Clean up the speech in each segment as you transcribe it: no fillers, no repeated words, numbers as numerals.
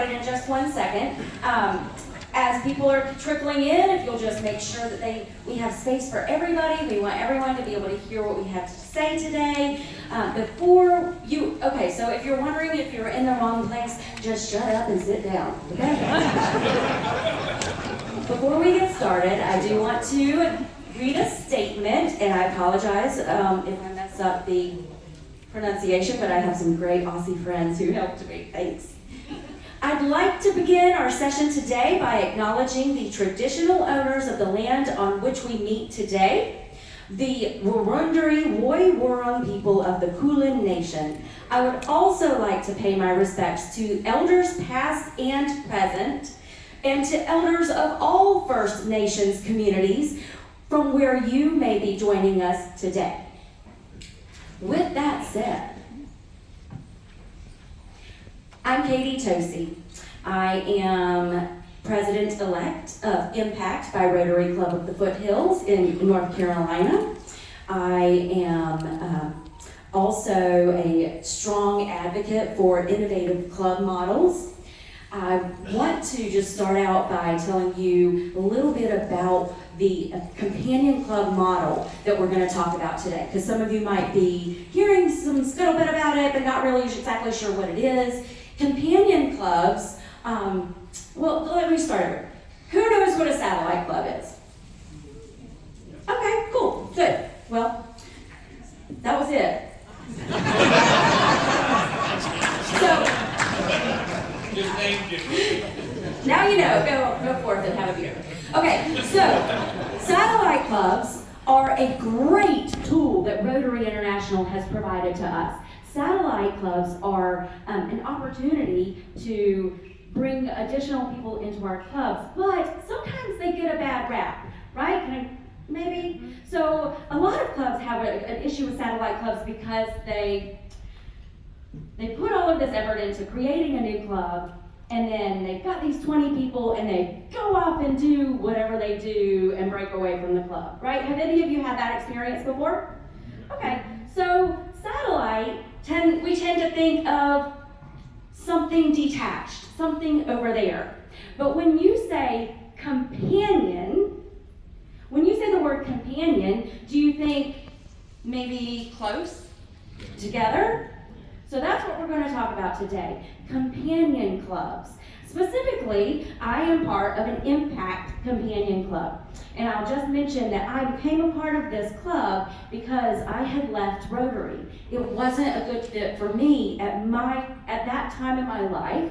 started in just 1 second. As people are trickling in, if you'll just make sure that we have space for everybody. We want everyone to be able to hear what we have to say today. So if you're wondering if you're in the wrong place, just shut up and sit down, okay? Before we get started, I do want to read a statement, and I apologize if I mess up the pronunciation, but I have some great Aussie friends who helped me. Thanks. I'd like to begin our session today by acknowledging the traditional owners of the land on which we meet today, the Wurundjeri Woi-wurrung people of the Kulin Nation. I would also like to pay my respects to elders past and present, and to elders of all First Nations communities from where you may be joining us today. With that said, I'm Katie Tosi. I am President-elect of Impact by Rotary Club of the Foothills in North Carolina. I am also a strong advocate for innovative club models. I want to just start out by telling you a little bit about the companion club model that we're going to talk about today, because some of you might be hearing some scuttlebutt about it, but not really exactly sure what it is. Companion clubs, well, let me start here. Who knows what a satellite club is? Okay, cool, good. Well, that was it. Just named you. Now you know, go forth and have a beer. Okay, so satellite clubs are a great tool that Rotary International has provided to us. Satellite clubs are an opportunity to bring additional people into our clubs, but sometimes they get a bad rap, right? Maybe? So a lot of clubs have an issue with satellite clubs because they put all of this effort into creating a new club, and then they've got these 20 people and they go off and do whatever they do and break away from the club, right? Have any of you had that experience before? Okay, so satellite, we tend to think of something detached, something over there. But when you say companion, when you say the word companion, do you think maybe close, together? So that's what we're going to talk about today, companion clubs. Specifically, I am part of an Impact Companion Club. And I'll just mention that I became a part of this club because I had left Rotary. It wasn't a good fit for me at that time in my life.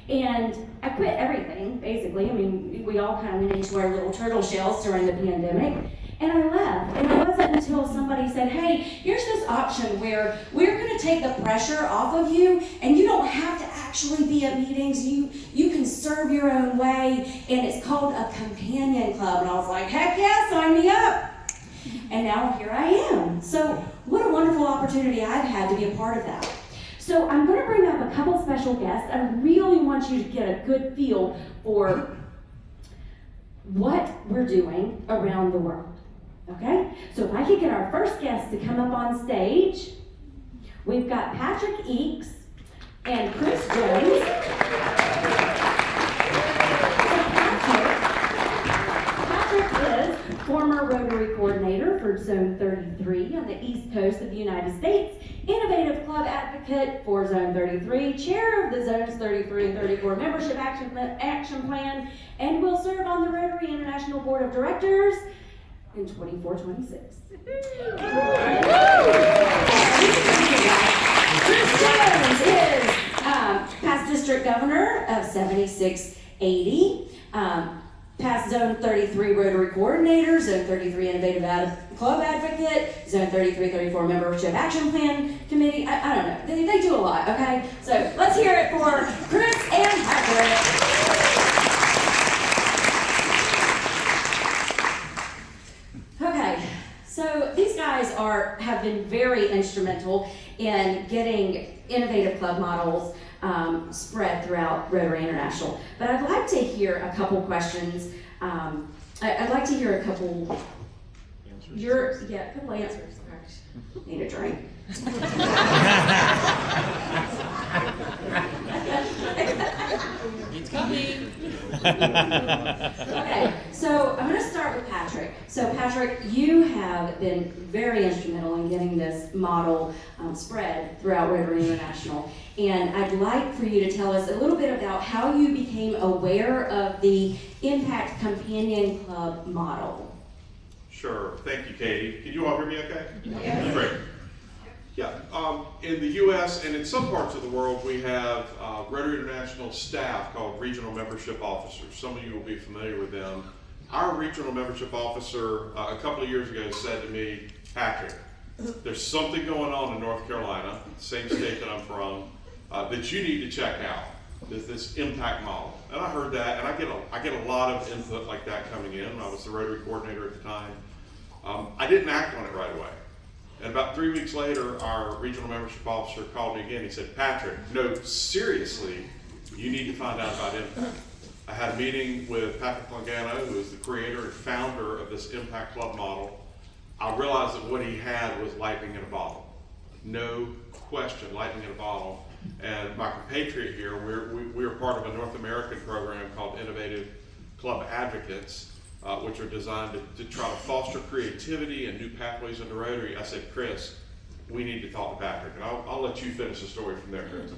And I quit everything, basically. I mean, we all kind of went into our little turtle shells during the pandemic. And I left, and it wasn't until somebody said, hey, here's this option where we're going to take the pressure off of you, and you don't have to actually be at meetings. You can serve your own way, and it's called a companion club. And I was like, heck yeah, sign me up. And now here I am. So what a wonderful opportunity I've had to be a part of that. So I'm going to bring up a couple special guests. I really want you to get a good feel for what we're doing around the world. Okay, so if I could get our first guest to come up on stage, we've got Patrick Eakes and Chris Jones. Patrick is former Rotary coordinator for Zone 33 on the East Coast of the United States, innovative club advocate for Zone 33, chair of the Zones 33 and 34 Membership Action Plan, and will serve on the Rotary International Board of Directors in 24-26. Chris Jones is past district governor of 7680, past Zone 33 Rotary coordinator, Zone 33 innovative club advocate, Zone 33-34 Membership Action Plan Committee. I don't know. They do a lot, okay? So let's hear it for Chris and Patrick. So these guys have been very instrumental in getting innovative club models spread throughout Rotary International. But I'd like to hear a couple questions. I'd like to hear a couple answers. A couple answers. Need a drink. Okay, so I'm going to start with Patrick. So Patrick, you have been very instrumental in getting this model spread throughout Rotary International. And I'd like for you to tell us a little bit about how you became aware of the Impact Companion Club model. Sure. Thank you, Katie. Can you all hear me okay? Yeah. Great. Yeah. In the U.S. and in some parts of the world, we have Rotary International staff called regional membership officers. Some of you will be familiar with them. Our regional membership officer a couple of years ago said to me, Patrick, there's something going on in North Carolina, same state that I'm from, that you need to check out. This impact model. And I heard that, and I get a lot of input like that coming in. I was the Rotary coordinator at the time. I didn't act on it right away. And about 3 weeks later, our regional membership officer called me again. He said, Patrick, no, seriously, you need to find out about impact. I had a meeting with Patrick Longano, who is the creator and founder of this Impact Club model. I realized that what he had was lightning in a bottle. No question, lightning in a bottle. And my compatriot here, we're part of a North American program called Innovative Club Advocates, which are designed to try to foster creativity and new pathways into Rotary. I said, Chris, we need to talk to Patrick. And I'll let you finish the story from there, Chris.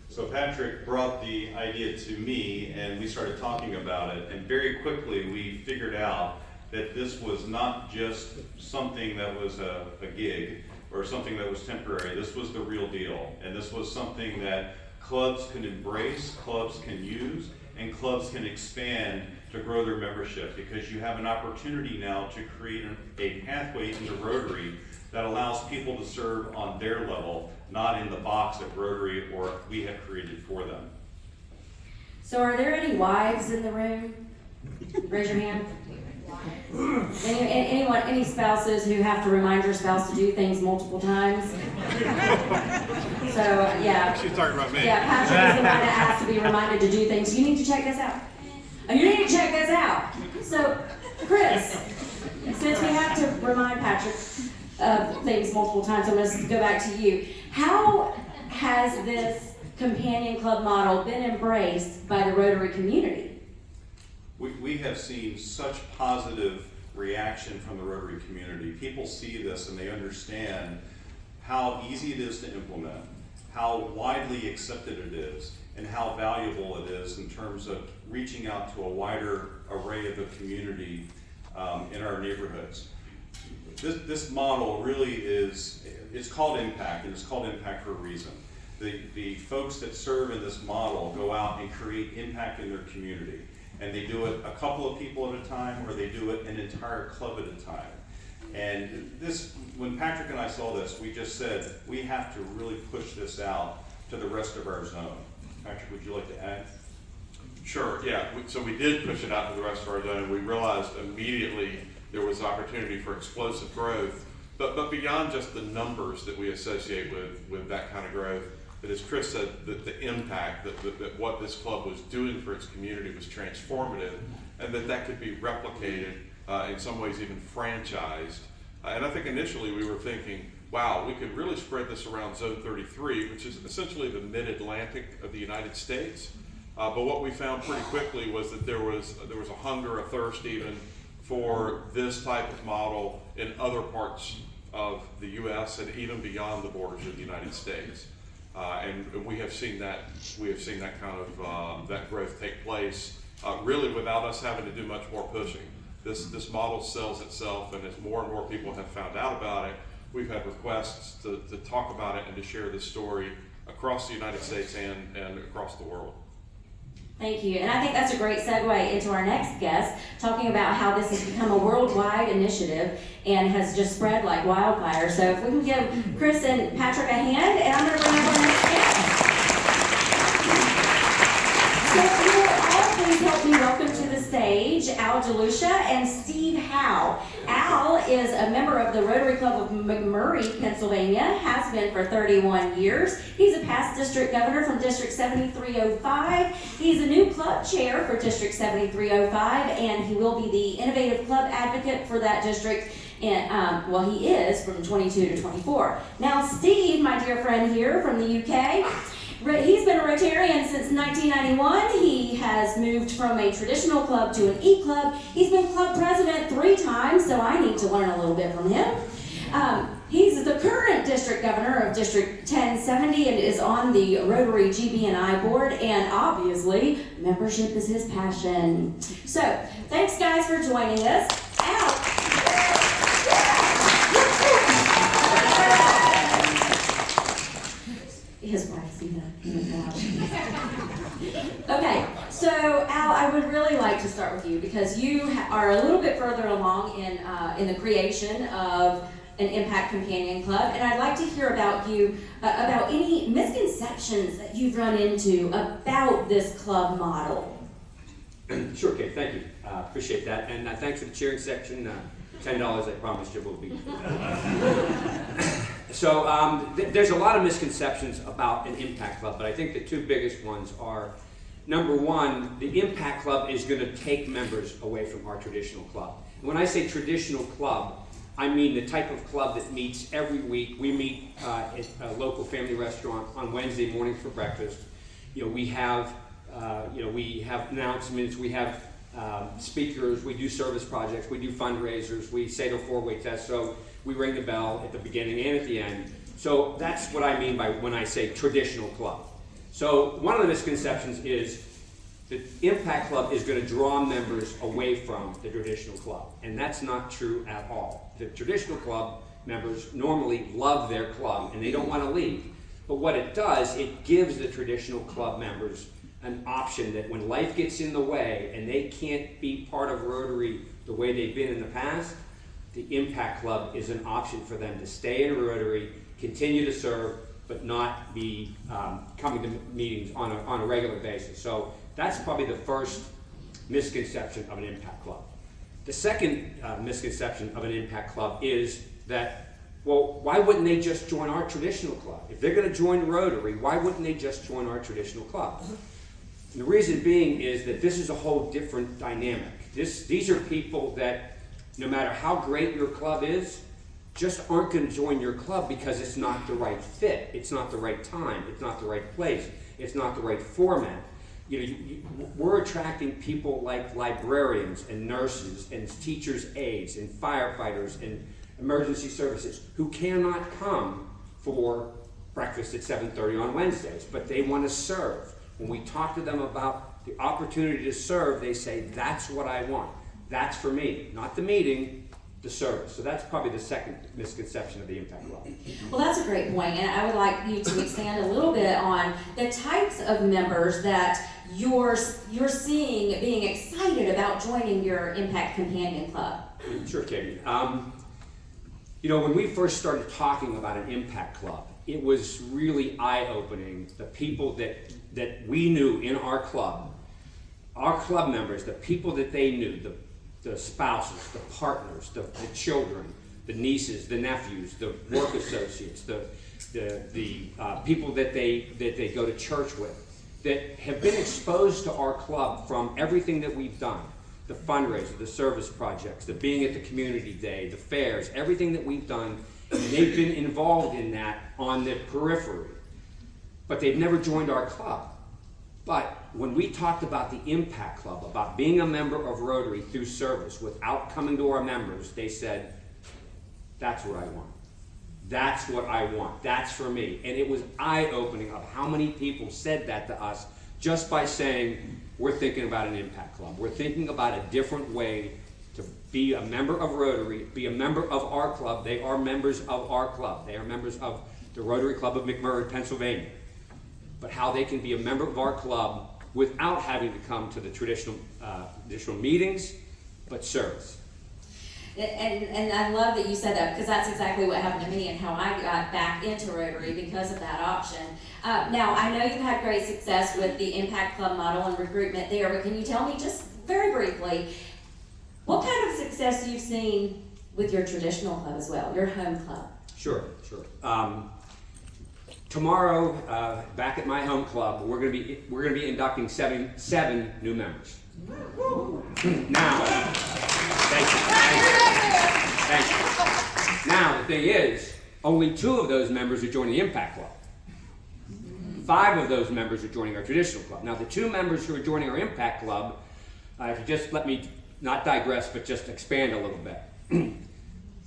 So Patrick brought the idea to me, and we started talking about it. And very quickly, we figured out that this was not just something that was a gig or something that was temporary. This was the real deal. And this was something that clubs can embrace, clubs can use, and clubs can expand to grow their membership, because you have an opportunity now to create a pathway into Rotary that allows people to serve on their level, not in the box that Rotary or we have created for them. So are there any wives in the room? Raise your hand. Any spouses who have to remind your spouse to do things multiple times? So, yeah. She's talking about me. Yeah, Patrick is the one that has to be reminded to do things. You need to check this out. You need to check this out. So, Chris, since we have to remind Patrick of things multiple times, I'm going to go back to you. How has this companion club model been embraced by the Rotary community? We have seen such positive reaction from the Rotary community. People see this and they understand how easy it is to implement, how widely accepted it is, and how valuable it is in terms of reaching out to a wider array of the community in our neighborhoods. This model really it's called Impact, and it's called Impact for a reason. The folks that serve in this model go out and create impact in their community. And they do it a couple of people at a time, or they do it an entire club at a time. And when Patrick and I saw this, we just said, we have to really push this out to the rest of our zone. Patrick, would you like to add? Sure, yeah. So we did push it out to the rest of our zone. We realized immediately there was opportunity for explosive growth. But beyond just the numbers that we associate with that kind of growth, that as Chris said, the impact that what this club was doing for its community was transformative, and that could be replicated, in some ways even franchised. And I think initially we were thinking, wow, we could really spread this around Zone 33, which is essentially the mid-Atlantic of the United States. But what we found pretty quickly was that there was a hunger, a thirst even, for this type of model in other parts of the U.S. and even beyond the borders of the United States. And we have seen that kind of that growth take place really without us having to do much more pushing. This model sells itself, and as more and more people have found out about it, we've had requests to talk about it and to share this story across the United States and across the world. Thank you. And I think that's a great segue into our next guest, talking about how this has become a worldwide initiative and has just spread like wildfire. So if we can give Chris and Patrick a hand, and I'm going to bring up our next guest. So if you will all please help me welcome to the stage Al DeLucia and Steve Howe. Al is a member of the Rotary Club of McMurray, Pennsylvania, has been for 31 years. He's a past district governor from District 7305. He's a new club chair for District 7305, and he will be the innovative club advocate for that district. And, well, he is from 22 to 24. Now, Steve, my dear friend here from the UK, he's been a Rotarian since 1991. He has moved from a traditional club to an E-club. He's been club president 3 times, so I need to learn a little bit from him. He's the current district governor of District 1070 and is on the Rotary GB&I board, and obviously, membership is his passion. So, thanks guys for joining us. His wife, see that? Okay, so Al, I would really like to start with you because you are a little bit further along in the creation of an Impact Companion Club, and I'd like to hear about you, about any misconceptions that you've run into about this club model. Sure, Kate, thank you. Appreciate that, and thanks for the cheering section. $10 I promised you will be. So there's a lot of misconceptions about an Impact Club, but I think the 2 biggest ones are, number 1, the Impact Club is going to take members away from our traditional club. And when I say traditional club, I mean the type of club that meets every week. We meet at a local family restaurant on Wednesday mornings for breakfast. We have announcements, we have speakers, we do service projects, we do fundraisers, we say the 4-way test, so we ring the bell at the beginning and at the end. So that's what I mean by when I say traditional club. So one of the misconceptions is the Impact Club is going to draw members away from the traditional club, and that's not true at all. The traditional club members normally love their club and they don't want to leave. But what it does, it gives the traditional club members an option that when life gets in the way and they can't be part of Rotary the way they've been in the past, the Impact Club is an option for them to stay in Rotary, continue to serve, but not be coming to meetings on a regular basis. So that's probably the first misconception of an Impact Club. The second misconception of an Impact Club is that, well, why wouldn't they just join our traditional club? If they're going to join Rotary, why wouldn't they just join our traditional club? And the reason being is that this is a whole different dynamic. These are people that, no matter how great your club is, just aren't going to join your club because it's not the right fit, it's not the right time, it's not the right place, it's not the right format. We're attracting people like librarians and nurses and teachers' aides and firefighters and emergency services who cannot come for breakfast at 7:30 on Wednesdays, but they want to serve. When we talk to them about the opportunity to serve, they say, that's what I want. That's for me, not the meeting, the service. So that's probably the second misconception of the Impact Club. Well, that's a great point, and I would like you to expand a little bit on the types of members that you're seeing being excited about joining your Impact Companion Club. Sure, Katie. When we first started talking about an Impact Club, it was really eye-opening. The people that we knew in our club members, the people that they knew, the spouses, the partners, the children, the nieces, the nephews, the work associates, the people that they go to church with, that have been exposed to our club from everything that we've done. The fundraiser, the service projects, the being at the community day, the fairs, everything that we've done, and they've been involved in that on the periphery. But they've never joined our club. But when we talked about the Impact Club, about being a member of Rotary through service without coming to our members, they said, that's what I want. That's what I want. That's for me. And it was eye-opening of how many people said that to us just by saying, we're thinking about an Impact Club. We're thinking about a different way to be a member of Rotary, be a member of our club. They are members of our club. They are members of the Rotary Club of McMurray, Pennsylvania. But how they can be a member of our club without having to come to the traditional meetings, but service. And I love that you said that, because that's exactly what happened to me and how I got back into Rotary because of that option. Now, I know you've had great success with the Impact Club model and recruitment there, but can you tell me just very briefly, what kind of success you've seen with your traditional club as well, your home club? Sure. Tomorrow, back at my home club, we're going to be inducting seven new members. Now, thank you. thing is, only 2 of those members are joining the Impact Club. 5 of those members are joining our traditional club. Now, the 2 members who are joining our Impact Club, if you just let me not digress, but just expand a little bit.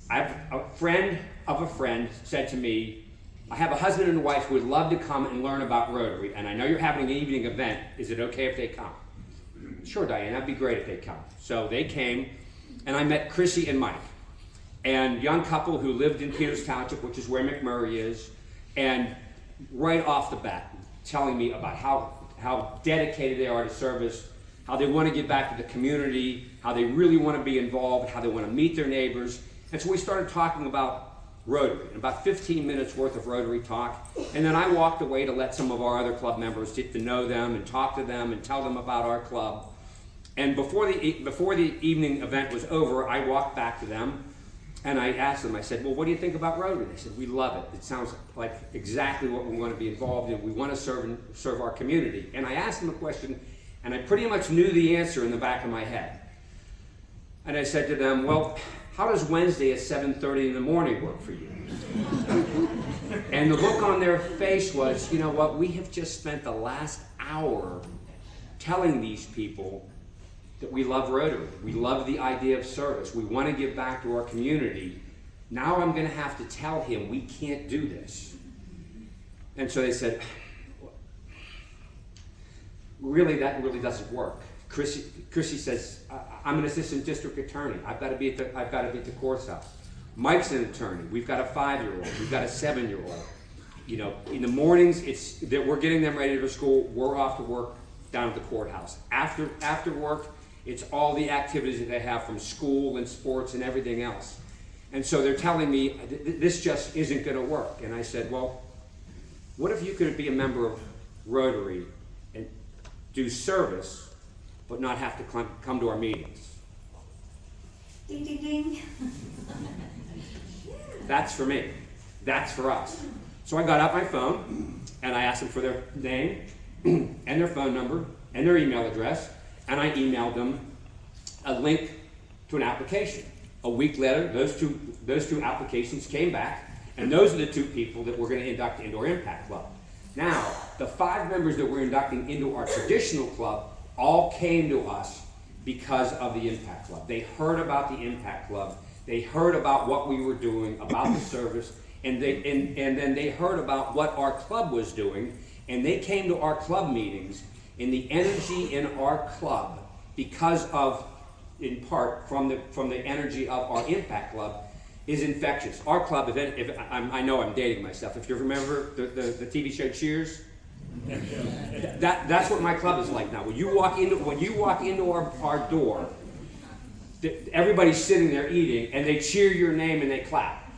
I have a friend of a friend said to me, I have a husband and a wife who would love to come and learn about Rotary, and I know you're having an evening event. Is it okay if they come? Sure, Diane, that'd be great if they come. So they came, and I met Chrissy and Mike, and young couple who lived in Peters Township, which is where McMurray is, and right off the bat, telling me about how dedicated they are to service, how they want to give back to the community, how they really want to be involved, how they want to meet their neighbors. And so we started talking about Rotary, and about 15 minutes worth of Rotary talk. And then I walked away to let some of our other club members get to know them and talk to them and tell them about our club. And before the evening event was over, I walked back to them and I asked them, I said, well, what do you think about Rotary? They said, we love it. It sounds like exactly what we want to be involved in. We want to serve our community. And I asked them a question, and I pretty much knew the answer in the back of my head. And I said to them, well, how does Wednesday at 7:30 in the morning work for you? And the look on their face was, you know what, we have just spent the last hour telling these people that we love Rotary. We love the idea of service. We want to give back to our community. Now I'm going to have to tell him we can't do this. And so they said, really, that really doesn't work. Chrissy says, I'm an assistant district attorney. I've got to be at the courthouse. Mike's an attorney. We've got a 5-year-old. We've got a 7-year-old. You know, in the mornings, it's that we're getting them ready for school. We're off to work down at the courthouse. After work, it's all the activities that they have from school and sports and everything else. And so they're telling me this just isn't going to work. And I said, well, what if you could be a member of Rotary and do service, but not have to come to our meetings? Ding, ding, ding. That's for me. That's for us. So I got out my phone and I asked them for their name and their phone number and their email address, and I emailed them a link to an application. A week later, those two applications came back, and those are the 2 people that we're going to induct into our Impact Club. Now, the 5 members that we're inducting into our traditional club all came to us because of the Impact Club. They heard about the Impact Club. They heard about what we were doing, about the service, and then they heard about what our club was doing, and they came to our club meetings, and the energy in our club, because of, in part, from the energy of our Impact Club, is infectious. Our club, I know I'm dating myself. If you remember the TV show Cheers, that's what my club is like now. When you walk into our door, everybody's sitting there eating, and they cheer your name and they clap.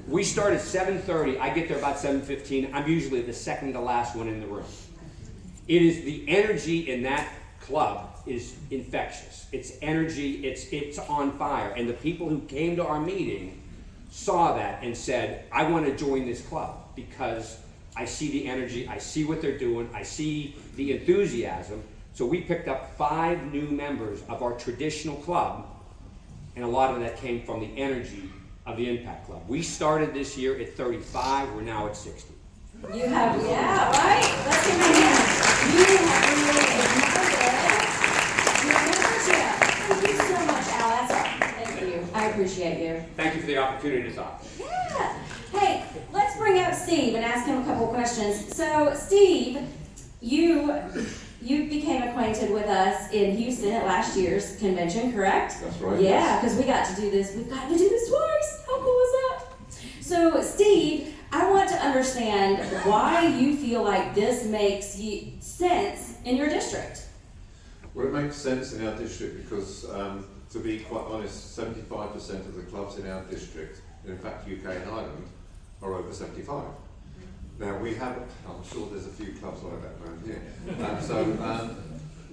We start at 7:30. I get there about 7:15. I'm usually the second to last one in the room. It is the energy in that club is infectious. It's energy. It's on fire. And the people who came to our meeting saw that and said, I want to join this club because I see the energy, I see what they're doing, I see the enthusiasm. So we picked up 5 new members of our traditional club, and a lot of that came from the energy of the Impact Club. We started this year at 35, we're now at 60. You have, yeah, right? Let's give it a hand. You have really ignited your membership. Thank you so much, Al. That's all. Thank you. I appreciate you. Thank you for the opportunity to talk. Yeah. Hey, let's bring up Steve and ask him a couple questions. So, Steve, you became acquainted with us in Houston at last year's convention, correct? That's right. Yeah, because we got to do this. We've gotten to do this twice. How cool is that? So, Steve, I want to understand why you feel like this makes sense in your district. Well, it makes sense in our district because, to be quite honest, 75% of the clubs in our district, in fact UK and Ireland, are over 75. Now we have, I'm sure there's a few clubs like that around here.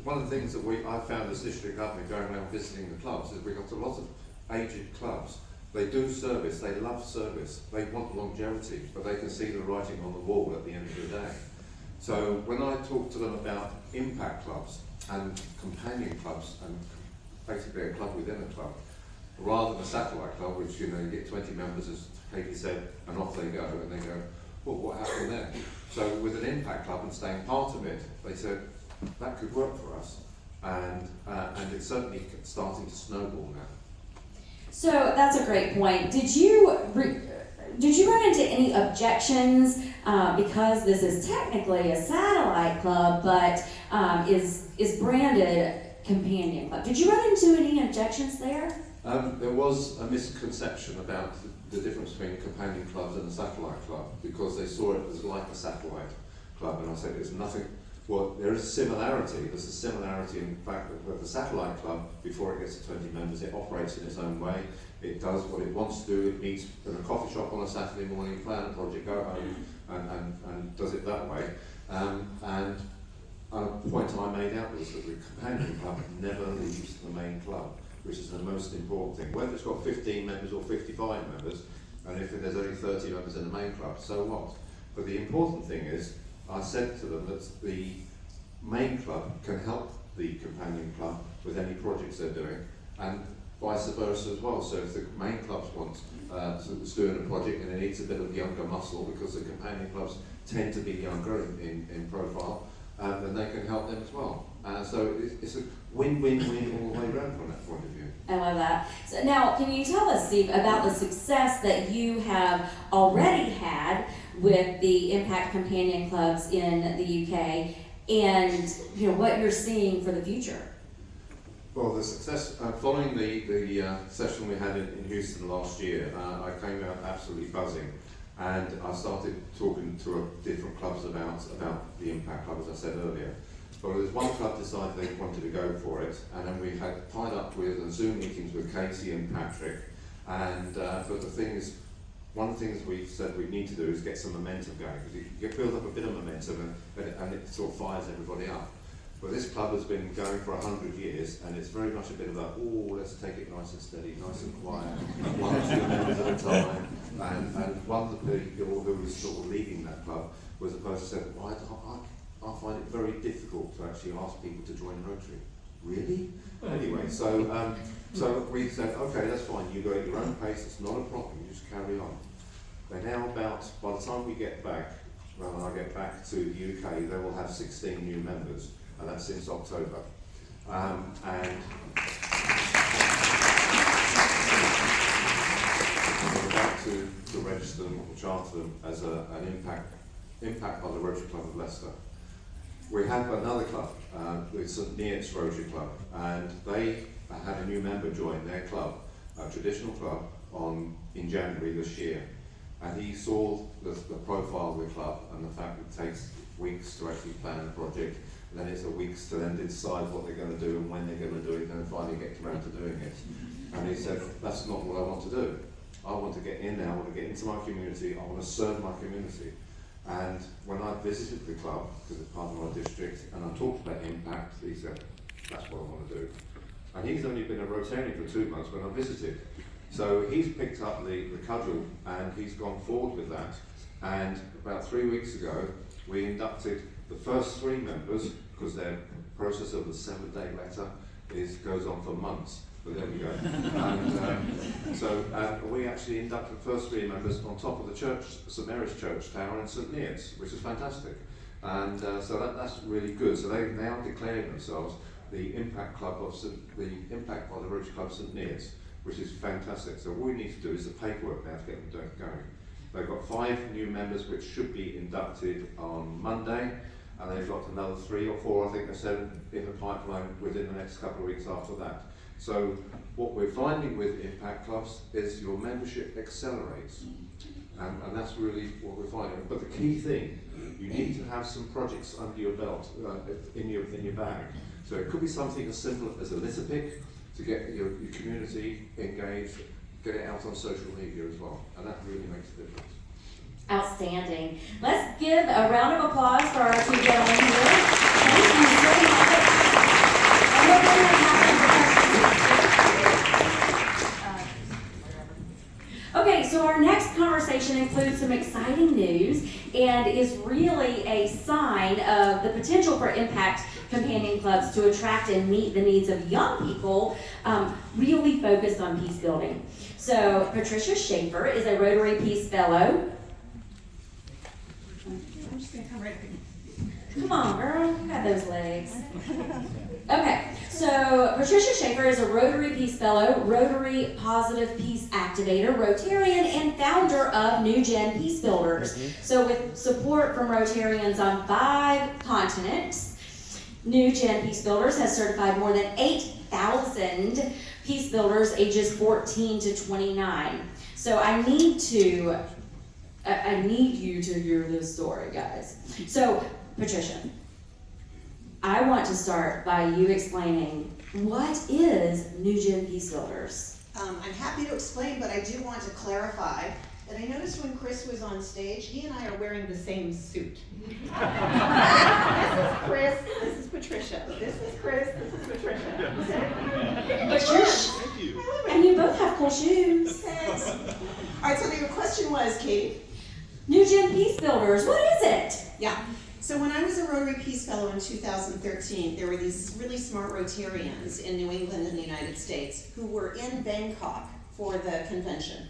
One of the things that I found as district governor going around visiting the clubs is we've got a lot of aged clubs. They do service, they love service, they want longevity, but they can see the writing on the wall at the end of the day. So when I talk to them about impact clubs and companion clubs and basically a club within a club, rather than a satellite club, which, you know, you get 20 members, as Katie said, and off they go, and they go, well, what happened there? So with an impact club and staying part of it, they said, that could work for us, and it's certainly starting to snowball now. So that's a great point. Did you run into any objections because this is technically a satellite club, but is branded companion club? Did you run into any objections there? There was a misconception about the difference between companion clubs and a satellite club, because they saw it as like a satellite club, and I said there's nothing. Well, there is a similarity. There's a similarity in fact that the satellite club, before it gets to 20 members, it operates in its own way. It does what it wants to do. It meets in a coffee shop on a Saturday morning, plan a project, go home, and does it that way. And a point I made out was that the companion club never leaves the main club, which is the most important thing. Whether it's got 15 members or 55 members, and if there's only 30 members in the main club, so what? But the important thing is, I said to them that the main club can help the companion club with any projects they're doing, and vice versa as well. So if the main clubs want is doing a project and it needs a bit of younger muscle, because the companion clubs tend to be younger in profile, then they can help them as well. So it's a win-win-win all the way around from that point of view. I love that. So now, can you tell us, Steve, about the success that you have already had with the Impact Companion Clubs in the UK, and what you're seeing for the future? Well, the success, following the session we had in Houston last year, I came out absolutely buzzing, and I started talking to different clubs about the Impact Club, as I said earlier. But there's one club decided they wanted to go for it, and then we had tied up with Zoom meetings with Casey and Patrick, and but the thing is, one of the things we said we need to do is get some momentum going, because you build up a bit of momentum and it sort of fires everybody up. But this club has been going for 100 years, and it's very much a bit of a, let's take it nice and steady, nice and quiet, one or two members at a time. And one of the people who was sort of leading that club was a person who said, I find it very difficult to actually ask people to join Rotary. Really? Anyway, so we said, okay, that's fine, you go at your own pace, it's not a problem, you just carry on. They're now by the time we get back, when I get back to the UK, they will have 16 new members, and that's since October. And we're about to register them or charter them as an impact by the Rotary Club of Leicester. We have another club, the St Neots Rotary Club, and they had a new member join their club, a traditional club, in January this year. And he saw the profile of the club and the fact that it takes weeks to actually plan a project, and then it's weeks to then decide what they're going to do and when they're going to do it, and then finally get around to doing it. And he said, that's not what I want to do. I want to get in there, I want to get into my community, I want to serve my community. And when I visited the club, because it's part of my district, and I talked about impact, he said, that's what I want to do. And he's only been a Rotarian for 2 months when I visited. So he's picked up the cudgel and he's gone forward with that. And about 3 weeks ago, we inducted the first 3 members, because their process of the 7-day letter goes on for months. But there we go. And so we actually inducted the first 3 members on top of the church, St Mary's Church Tower in St Neots, which is fantastic. And so that's really good. So they've now declared themselves the Impact Club the Impact by the Rotary Club St Neots, which is fantastic. So all we need to do is the paperwork now to get them going. They've got 5 new members which should be inducted on Monday, and they've got another 3 or 4, I think they said, in the pipeline within the next couple of weeks after that. So what we're finding with impact clubs is your membership accelerates, and that's really what we're finding. But the key thing, you need to have some projects under your belt, in your bag. So it could be something as simple as a litter pick to get your community engaged, get it out on social media as well, and that really makes a difference. Outstanding. Let's give a round of applause for our 2 gentlemen here. Thank you so much. Okay, so our next conversation includes some exciting news and is really a sign of the potential for impact companion clubs to attract and meet the needs of young people, really focused on peace building. So Patricia Schaefer is a Rotary Peace Fellow. I'm just gonna come right here. Come on, girl, you got those legs. Okay, so Patricia Schaefer is a Rotary Peace Fellow, Rotary Positive Peace Activator, Rotarian, and founder of New Gen Peace Builders. So with support from Rotarians on 5 continents, New Gen Peace Builders has certified more than 8,000 peace builders ages 14 to 29. So I need you to hear this story, guys. So, Patricia, I want to start by you explaining what is New Gen Peace Builders? I'm happy to explain, but I do want to clarify that I noticed when Chris was on stage, he and I are wearing the same suit. This is Chris, this is Patricia. This is Chris, this is Patricia. But and you both have cool shoes. Thanks. All right, so your question was, Katie? New Gen Peace Builders, what is it? Yeah. So when I was a Rotary Peace Fellow in 2013, there were these really smart Rotarians in New England and the United States who were in Bangkok for the convention.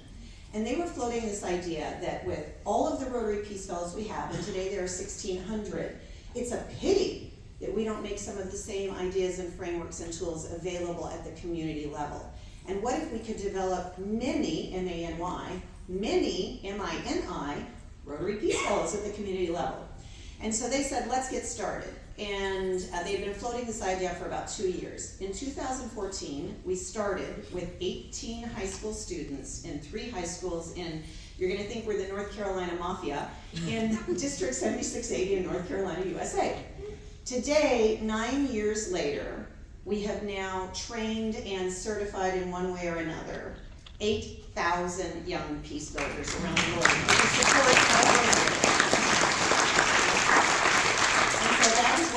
And they were floating this idea that with all of the Rotary Peace Fellows we have, and today there are 1,600, it's a pity that we don't make some of the same ideas and frameworks and tools available at the community level. And what if we could develop many, M-A-N-Y, many, M-I-N-I, Rotary Peace Fellows at the community level? And so they said, let's get started. And they've been floating this idea for about 2 years. In 2014, we started with 18 high school students in 3 high schools in, you're gonna think we're the North Carolina Mafia, in District 7680 in North Carolina, USA. Today, 9 years later, we have now trained and certified in one way or another 8,000 young peace builders around the world. We support all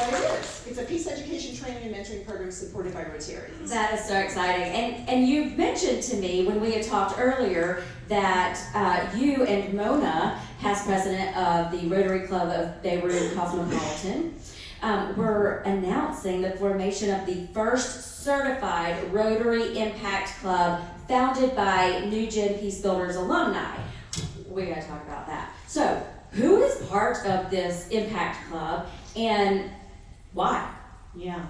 what it is. It's a peace education training and mentoring program supported by Rotarians. That is so exciting. And you mentioned to me when we had talked earlier that you and Mona, past president of the Rotary Club of Beirut Cosmopolitan, were announcing the formation of the first certified Rotary Impact Club founded by New Gen Peace Builders alumni. We gotta talk about that. So, who is part of this Impact Club and why? Yeah.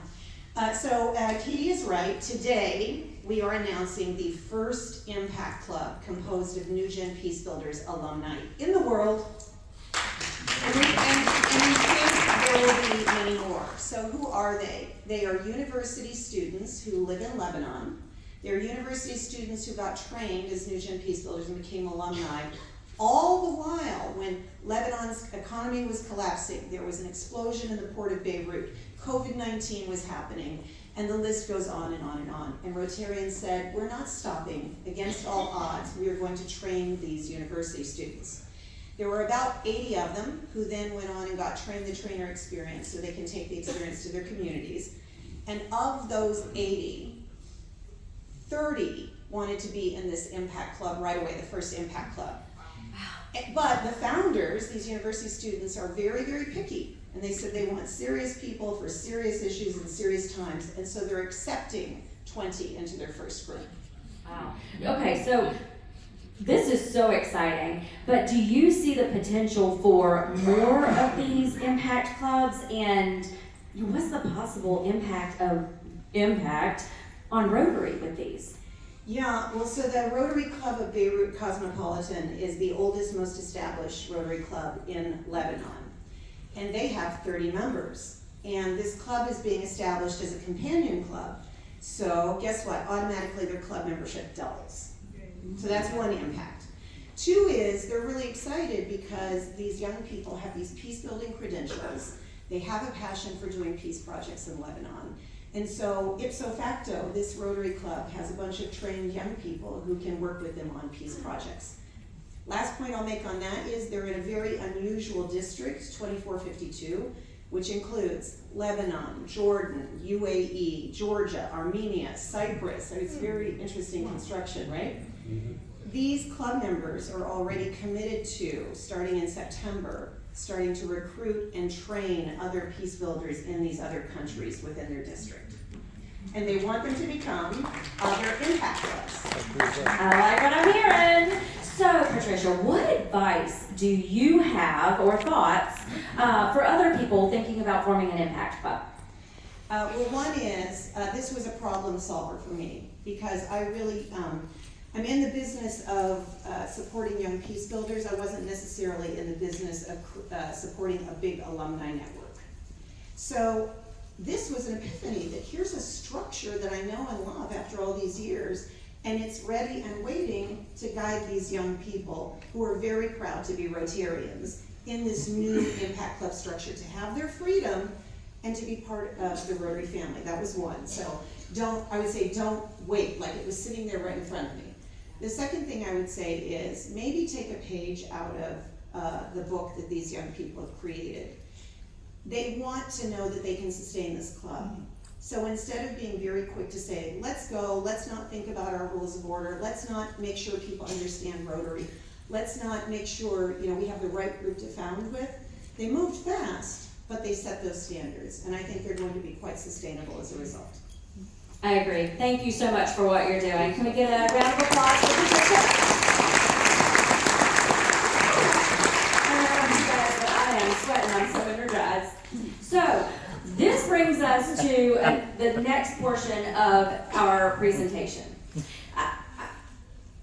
So Katie is right. Today, we are announcing the first Impact Club composed of New Gen Peace Builders alumni in the world. And we think there will be many more. So who are they? They are university students who live in Lebanon. They're university students who got trained as New Gen Peace Builders and became alumni. All the while, when Lebanon's economy was collapsing, there was an explosion in the port of Beirut, COVID-19 was happening, and the list goes on and on and on. And Rotarians said, we're not stopping. Against all odds, we are going to train these university students. There were about 80 of them who then went on and got train the trainer experience so they can take the experience to their communities. And of those 80, 30 wanted to be in this Impact Club right away, the first Impact Club. But the founders, these university students, are very, very picky. And they said they want serious people for serious issues and serious times. And so they're accepting 20 into their first group. Wow. Okay, so this is so exciting. But do you see the potential for more of these impact clubs? And what's the possible impact on Rotary with these? Yeah, well, so the Rotary Club of Beirut Cosmopolitan is the oldest, most established Rotary Club in Lebanon. And they have 30 members. And this club is being established as a companion club. So guess what? Automatically their club membership doubles. So that's one impact. 2 is they're really excited because these young people have these peace building credentials. They have a passion for doing peace projects in Lebanon. And so, ipso facto, this Rotary Club has a bunch of trained young people who can work with them on peace projects. Last point I'll make on that is they're in a very unusual district, 2452, which includes Lebanon, Jordan, UAE, Georgia, Armenia, Cyprus. So it's very interesting construction, right? Mm-hmm. These club members are already committed to, starting in September, starting to recruit and train other peace builders in these other countries within their district. And they want them to become other impact clubs. I like what I'm hearing. So, Patricia, what advice do you have or thoughts for other people thinking about forming an impact club? Well, one is, this was a problem solver for me, because I really, I'm in the business of supporting young peace builders. I wasn't necessarily in the business of supporting a big alumni network. So this was an epiphany that here's a structure that I know and love after all these years, and it's ready and waiting to guide these young people who are very proud to be Rotarians in this new impact club structure, to have their freedom and to be part of the Rotary family. That was one. So I would say don't wait, like it was sitting there right in front of me. The second thing I would say is maybe take a page out of the book that these young people have created. They want to know that they can sustain this club. So instead of being very quick to say, let's go, let's not think about our rules of order, let's not make sure people understand Rotary, let's not make sure we have the right group to found with, they moved fast, but they set those standards. And I think they're going to be quite sustainable as a result. I agree. Thank you so much for what you're doing. Can we get a round of applause for Patricia? I don't know about you guys, but I am sweating. I'm so energized. So, this brings us to the next portion of our presentation.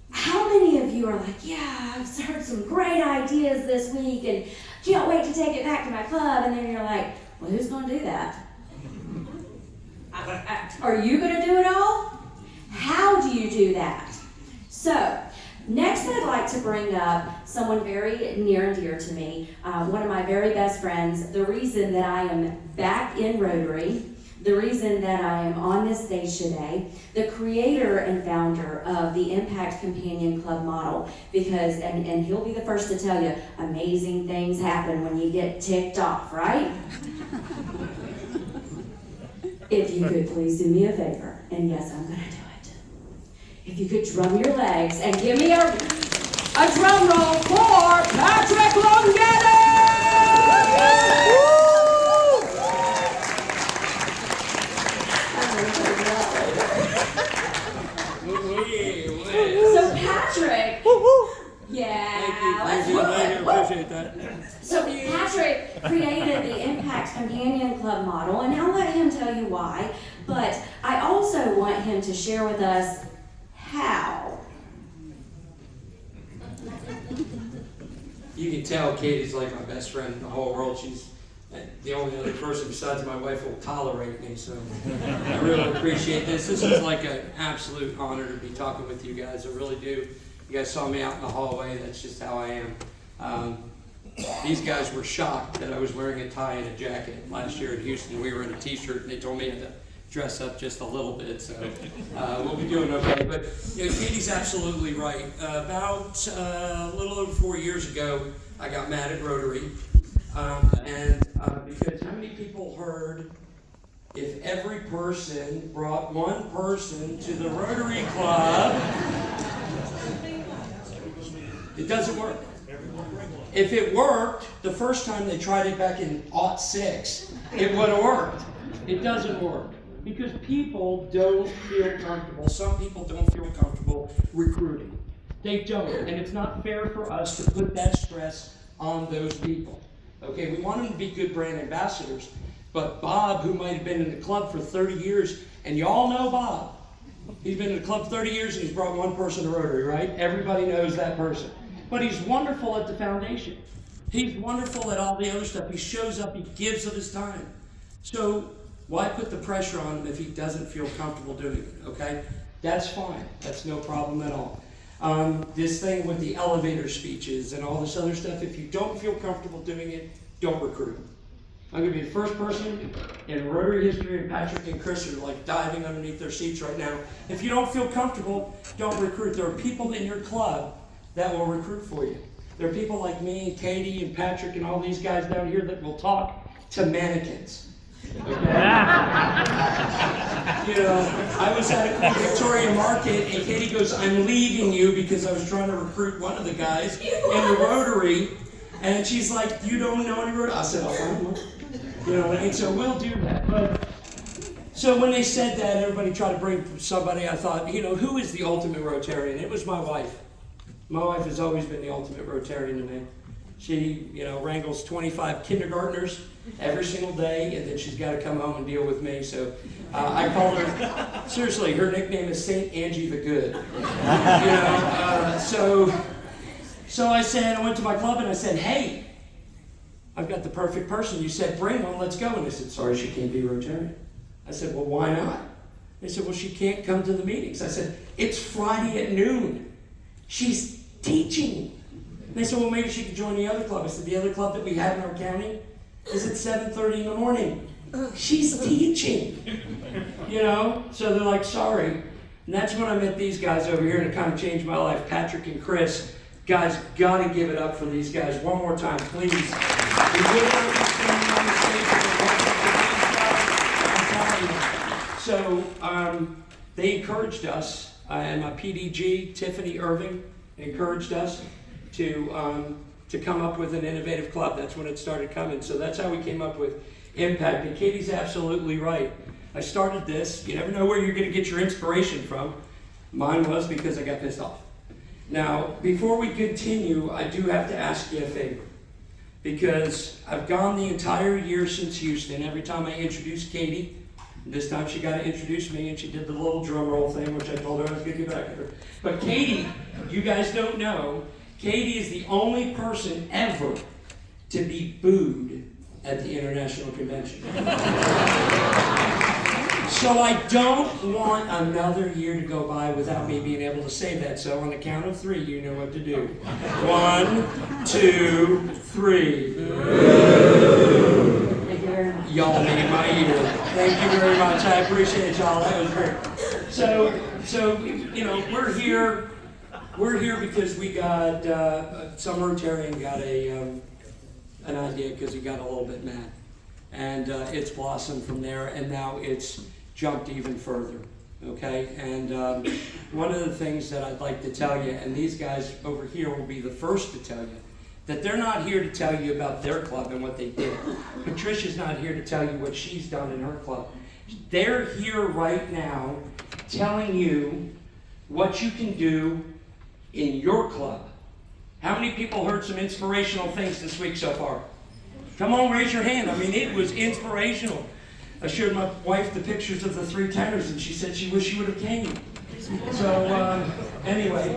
How many of you are like, yeah, I've heard some great ideas this week and can't wait to take it back to my club, and then you're like, well, who's going to do that? Are you going to do it all? How do you do that? So, next I'd like to bring up someone very near and dear to me, one of my very best friends, the reason that I am back in Rotary, the reason that I am on this stage today, the creator and founder of the Impact Companion Club model, because, and he'll be the first to tell you, amazing things happen when you get ticked off, right? If you could please do me a favor, and yes, I'm gonna do it. If you could drum your legs and give me a drum roll for Patrick Longano! So Patrick, yeah, let's do it. Appreciate that. So Patrick created the Impact Companion Club model, and I'll let him tell you why, but I also want him to share with us how. You can tell Katie's like my best friend in the whole world. She's the only other person besides my wife who will tolerate me, so I really appreciate this. This is like an absolute honor to be talking with you guys. I really do. You guys saw me out in the hallway. That's just how I am. These guys were shocked that I was wearing a tie and a jacket last year in Houston. We were in a t-shirt and they told me I had to dress up just a little bit, so we'll be doing okay. But Katie's absolutely right. About a little over 4 years ago, I got mad at Rotary, because how many people heard if every person brought one person to the Rotary Club, it doesn't work. If it worked, the first time they tried it back in '06, it would have worked. It doesn't work because people don't feel comfortable. Some people don't feel comfortable recruiting. They don't, and it's not fair for us to put that stress on those people. Okay, we want them to be good brand ambassadors, but Bob, who might have been in the club for 30 years, and y'all know Bob, he's been in the club 30 years and he's brought one person to Rotary, right? Everybody knows that person. But he's wonderful at the foundation. He's wonderful at all the other stuff. He shows up, he gives of his time. So why put the pressure on him if he doesn't feel comfortable doing it, okay? That's fine, that's no problem at all. This thing with the elevator speeches and all this other stuff, if you don't feel comfortable doing it, don't recruit him. I'm gonna be the first person in Rotary history, and Patrick and Chris are like diving underneath their seats right now. If you don't feel comfortable, don't recruit. There are people in your club that will recruit for you. There are people like me and Katie and Patrick and all these guys down here that will talk to mannequins. Okay? I was at a Victoria Market and Katie goes, I'm leaving you because I was trying to recruit one of the guys in the Rotary. And she's like, you don't know any Rotary? I said, I'll find one. You know what I mean? So we'll do that. But so when they said that, everybody tried to bring somebody. I thought, you know, who is the ultimate Rotarian? It was my wife. My wife has always been the ultimate Rotarian to me. She, you know, wrangles 25 kindergartners every single day, and then she's got to come home and deal with me. So I call her, seriously, her nickname is Saint Angie the Good. You know, so I said, I went to my club and I said, hey, I've got the perfect person. You said, bring one, let's go. And they said, sorry, she can't be Rotarian. I said, well, why not? They said, well, she can't come to the meetings. I said, it's Friday at noon. She's teaching. And they said, well, maybe she could join the other club. I said, the other club that we have in our county is at 7:30 in the morning. She's teaching. You know? So they're like, sorry. And that's when I met these guys over here, and it kind of changed my life. Patrick and Chris. Guys, gotta give it up for these guys one more time, please. We really don't be standing on the stage with the So they encouraged us, and my PDG, Tiffany Irving, encouraged us to come up with an innovative club. That's when it started coming. So that's how we came up with Impact. And Katie's absolutely right. I started this. You never know where you're going to get your inspiration from. Mine was because I got pissed off. Now, before we continue, I do have to ask you a favor. Because I've gone the entire year since Houston. Every time I introduce Katie, this time she got to introduce me, and she did the little drum roll thing, which I told her I was going to get back at her. But Katie, you guys don't know, Katie is the only person ever to be booed at the International Convention. So I don't want another year to go by without me being able to say that. So on the count of 3, you know what to do. 1, 2, 3. Y'all made my ear. Thank you very much. I appreciate y'all. That was great. So you know, we're here. We're here because we got some Rotarian got an idea because he got a little bit mad, and it's blossomed from there, and now it's jumped even further. Okay, and one of the things that I'd like to tell you, and these guys over here will be the first to tell you, that they're not here to tell you about their club and what they did. Patricia's not here to tell you what she's done in her club. They're here right now telling you what you can do in your club. How many people heard some inspirational things this week so far? Come on, raise your hand. I mean, it was inspirational. I showed my wife the pictures of the 3 tenors, and she said she wished she would have came. So, anyway,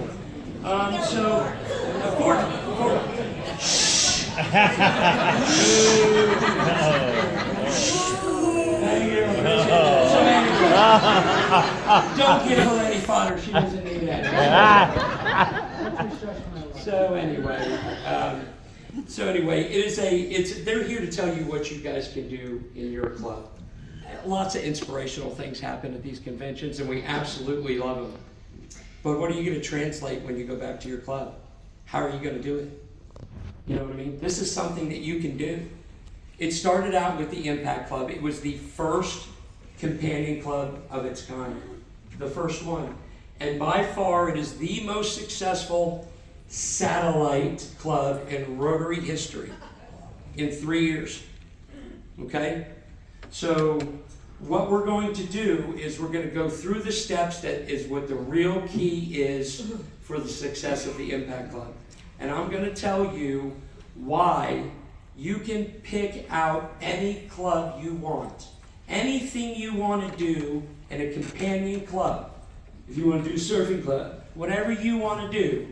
don't give her any fodder. She doesn't need that. So anyway, they're here to tell you what you guys can do in your club. Lots of inspirational things happen at these conventions, and we absolutely love them. But what are you going to translate when you go back to your club? How are you going to do it? You know what I mean? This is something that you can do. It started out with the Impact Club. It was the first companion club of its kind. The first one. And by far, it is the most successful satellite club in Rotary history in 3 years. Okay? So what we're going to do is we're going to go through the steps that is what the real key is for the success of the Impact Club. And I'm going to tell you why you can pick out any club you want. Anything you want to do in a companion club. If you want to do surfing club, whatever you want to do,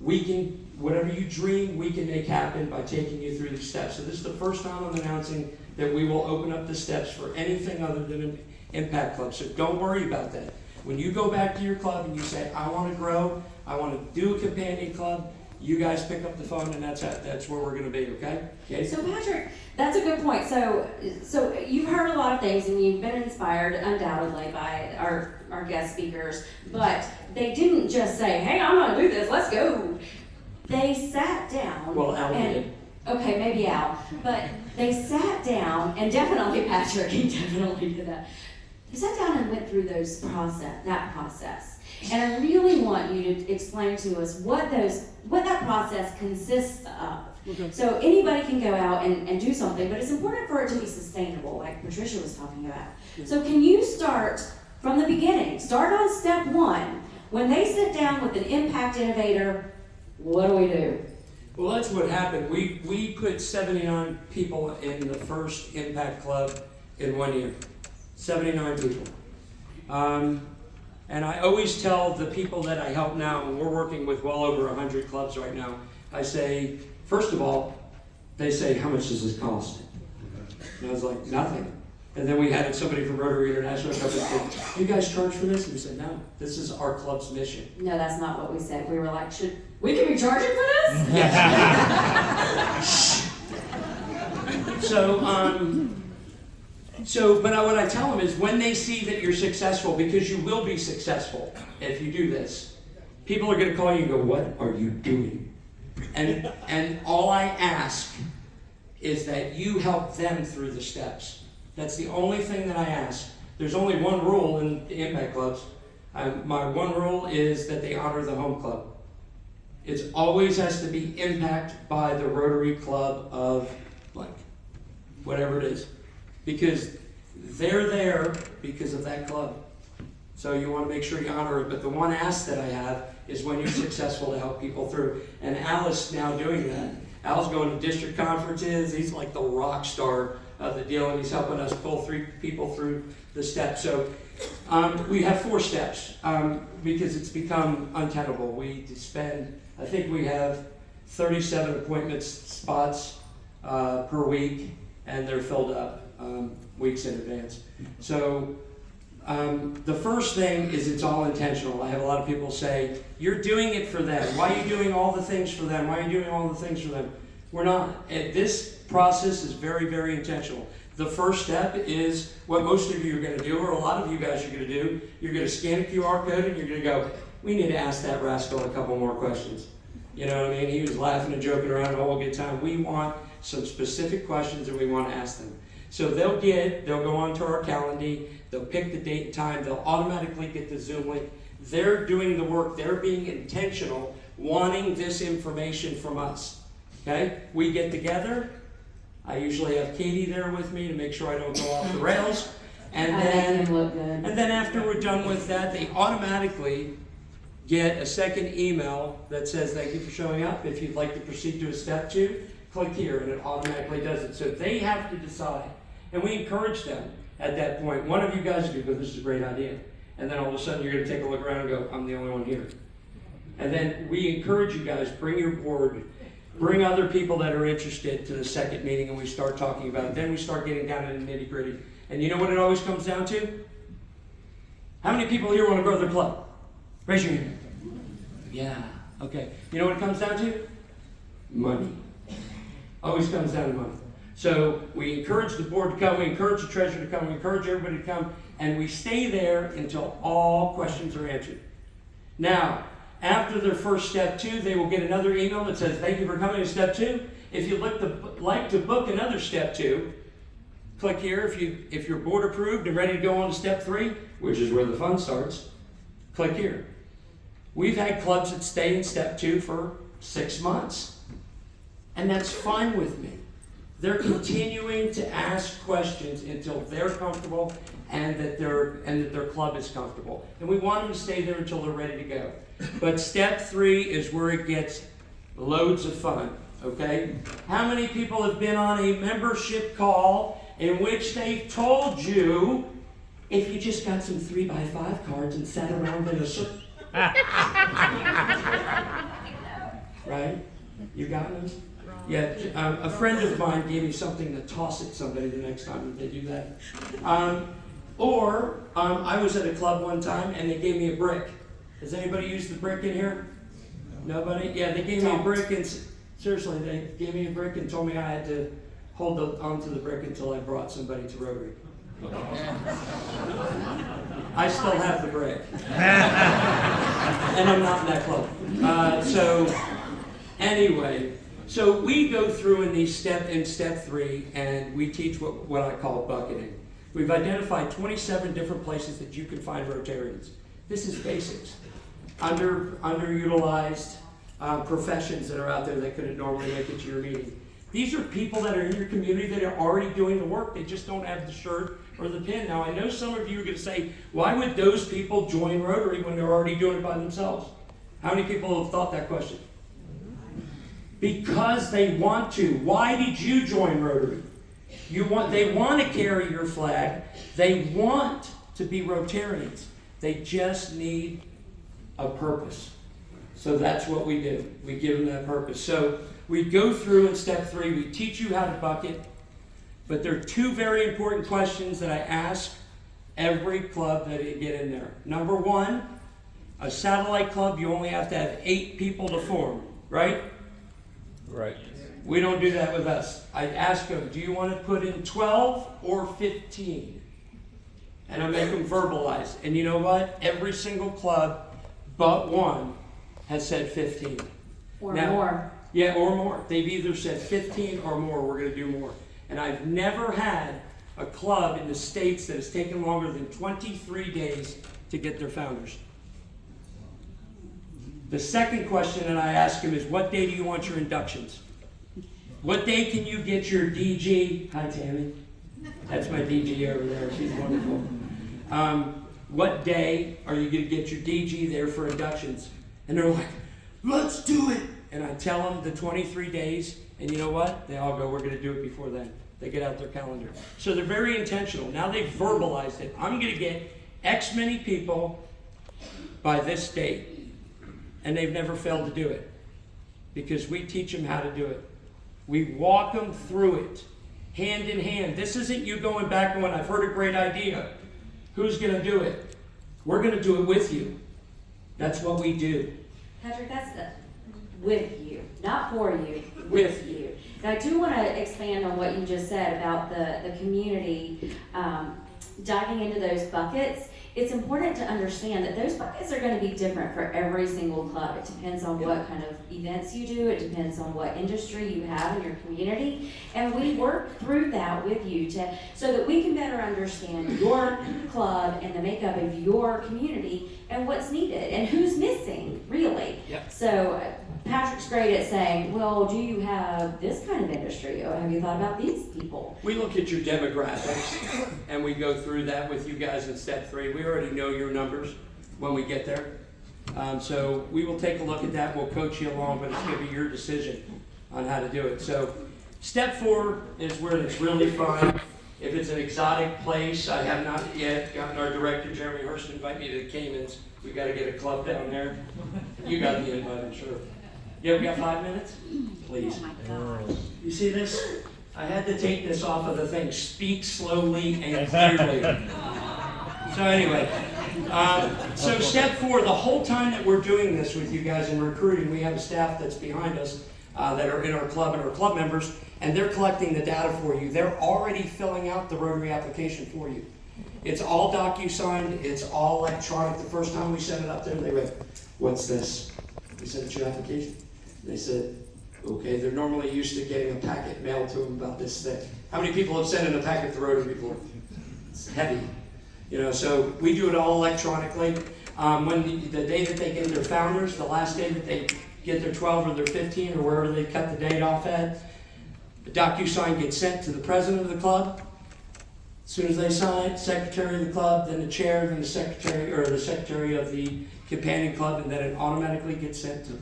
we can, whatever you dream, we can make happen by taking you through the steps. So this is the first time I'm announcing that we will open up the steps for anything other than an Impact Club. So don't worry about that. When you go back to your club and you say, I want to grow, I want to do a companion club, you guys pick up the phone, and that's where we're going to be, okay? Okay? So Patrick, that's a good point. So you've heard a lot of things, and you've been inspired undoubtedly by our guest speakers, but they didn't just say, hey, I'm going to do this, let's go. They sat down. Well, Al did. Okay, maybe Al, but they sat down, and definitely Patrick, he definitely did that. We sat down and went through that process. And I really want you to explain to us what that process consists of. Okay. So anybody can go out and do something, but it's important for it to be sustainable, like Patricia was talking about. So can you start from the beginning? Start on step 1. When they sit down with an impact innovator, what do? Well, that's what happened. We put 79 people in the first Impact Club in 1 year. 79 people. And I always tell the people that I help now, and we're working with well over 100 clubs right now, I say, first of all, they say, how much does this cost? And I was like, nothing. And then we had somebody from Rotary International come and said, do you guys charge for this? And we said, no, this is our club's mission. No, that's not what we said. We were like, we can be charging for this? But what I tell them is when they see that you're successful, because you will be successful if you do this, people are going to call you and go, what are you doing? And all I ask is that you help them through the steps. That's the only thing that I ask. There's only one rule in the Impact Clubs. My one rule is that they honor the home club. It always has to be impact by the Rotary Club of blank, whatever it is. Because they're there because of that club. So you want to make sure you honor it. But the one ask that I have is when you're successful to help people through. And Al is now doing that. Al's going to district conferences. He's like the rock star of the deal, and he's helping us pull 3 people through the steps. So we have 4 steps because it's become untenable. We spend, I think we have 37 appointment spots per week, and they're filled up weeks in advance. So the first thing is it's all intentional. I have a lot of people say, you're doing it for them. Why are you doing all the things for them? Why are you doing all the things for them? We're not. This process is very, very intentional. The first step is what most of you are going to do, or a lot of you guys are going to do. You're going to scan a QR code and you're going to go, we need to ask that rascal a couple more questions. You know what I mean? He was laughing and joking around the whole good time. We want some specific questions and we want to ask them. So they'll go onto our calendar, they'll pick the date and time, they'll automatically get the Zoom link. They're doing the work, they're being intentional, wanting this information from us. Okay? We get together. I usually have Katie there with me to make sure I don't go off the rails. And then after we're done with that, they automatically get a second email that says, thank you for showing up. If you'd like to proceed to a step 2, click here, and it automatically does it. So they have to decide. And we encourage them at that point. One of you guys could go, this is a great idea. And then all of a sudden you're going to take a look around and go, I'm the only one here. And then we encourage you guys, bring your board, bring other people that are interested to the second meeting, and we start talking about it. Then we start getting down into the nitty gritty. And you know what it always comes down to? How many people here want to grow their club? Raise your hand. Yeah, okay. You know what it comes down to? Money. Always comes down to money. So we encourage the board to come, we encourage the treasurer to come, we encourage everybody to come, and we stay there until all questions are answered. Now, after their first step 2, they will get another email that says, thank you for coming to step 2. If you'd like to book another step 2, click here. If you're board approved and ready to go on to step 3, which is where the fun starts, click here. We've had clubs that stay in step 2 for 6 months. And that's fine with me. They're continuing to ask questions until they're comfortable and that their club is comfortable. And we want them to stay there until they're ready to go. But step 3 is where it gets loads of fun, okay? How many people have been on a membership call in which they've told you, if you just got some 3x5 cards and sat around in a circle? Right? You got those? Yeah, a friend of mine gave me something to toss at somebody the next time they do that. I was at a club one time and they gave me a brick. Has anybody used the brick in here? Nobody? Yeah, they gave me a brick and seriously, they gave me a brick and told me I had to hold onto the brick until I brought somebody to Rotary. I still have the brick. And I'm not in that club. So we go through in step 3 and we teach what I call bucketing. We've identified 27 different places that you can find Rotarians. This is basics. Underutilized professions that are out there that couldn't normally make it to your meeting. These are people that are in your community that are already doing the work. They just don't have the shirt or the pin. Now, I know some of you are going to say, why would those people join Rotary when they're already doing it by themselves? How many people have thought that question? Because they want to. Why did you join Rotary? They want to carry your flag. They want to be Rotarians. They just need a purpose. So that's what we do. We give them that purpose. So we go through in step 3, we teach you how to bucket, but there are 2 very important questions that I ask every club that you get in there. Number 1, a satellite club, you only have to have 8 people to form, right? Right. We don't do that with us. I ask them, do you want to put in 12 or 15? And I make them verbalize. And you know what? Every single club but one has said 15. Or Now, more. Yeah, or more. They've either said 15 or more. We're going to do more. And I've never had a club in the States that has taken longer than 23 days to get their founders. The second question that I ask them is, what day do you want your inductions? What day can you get your DG? Hi, Tammy. That's my DG over there. She's wonderful. What day are you going to get your DG there for inductions? And they're like, let's do it. And I tell them the 23 days, and you know what? They all go, we're going to do it before then. They get out their calendar. So they're very intentional. Now they've verbalized it. I'm going to get X many people by this date. And they've never failed to do it. Because we teach them how to do it. We walk them through it, hand in hand. This isn't you going back and going, I've heard a great idea. Who's going to do it? We're going to do it with you. That's what we do. Patrick, that's with you, not for you, With you. And I do want to expand on what you just said about the community diving into those buckets. It's important to understand that those buckets are going to be different for every single club. It depends on what kind of events you do. It depends on what industry you have in your community. And we work through that with you so that we can better understand your club and the makeup of your community and what's needed and who's missing, really. Yep. So Patrick's great at saying, well, do you have this kind of industry? Or have you thought about these people? We look at your demographics, and we go through that with you guys in step 3. We already know your numbers when we get there. So we will take a look at that. We'll coach you along, but it's going to be your decision on how to do it. So step 4 is where it's really fun. If it's an exotic place, I have not yet gotten our director, Jeremy Hurst, to invite me to the Caymans. We've got to get a club down there. You got the invite, I'm sure. Yeah, we got 5 minutes? Please. Oh my gosh. You see this? I had to take this off of the thing. Speak slowly and clearly. So anyway, so step 4, the whole time that we're doing this with you guys in recruiting, we have a staff that's behind us that are in our club and our club members, and they're collecting the data for you. They're already filling out the Rotary application for you. It's all DocuSigned. It's all electronic. The first time we set it up there, they went, what's this? We said, it's your application. They said, okay, they're normally used to getting a packet mailed to them about this thick. How many people have sent in a packet to Rotary before? It's heavy. You know, so we do it all electronically. When the day that they get their founders, the last day that they get their 12 or their 15 or wherever they cut the date off at, the DocuSign gets sent to the president of the club. As soon as they sign, secretary of the club, then the chair, then the secretary of the companion club, and then it automatically gets sent to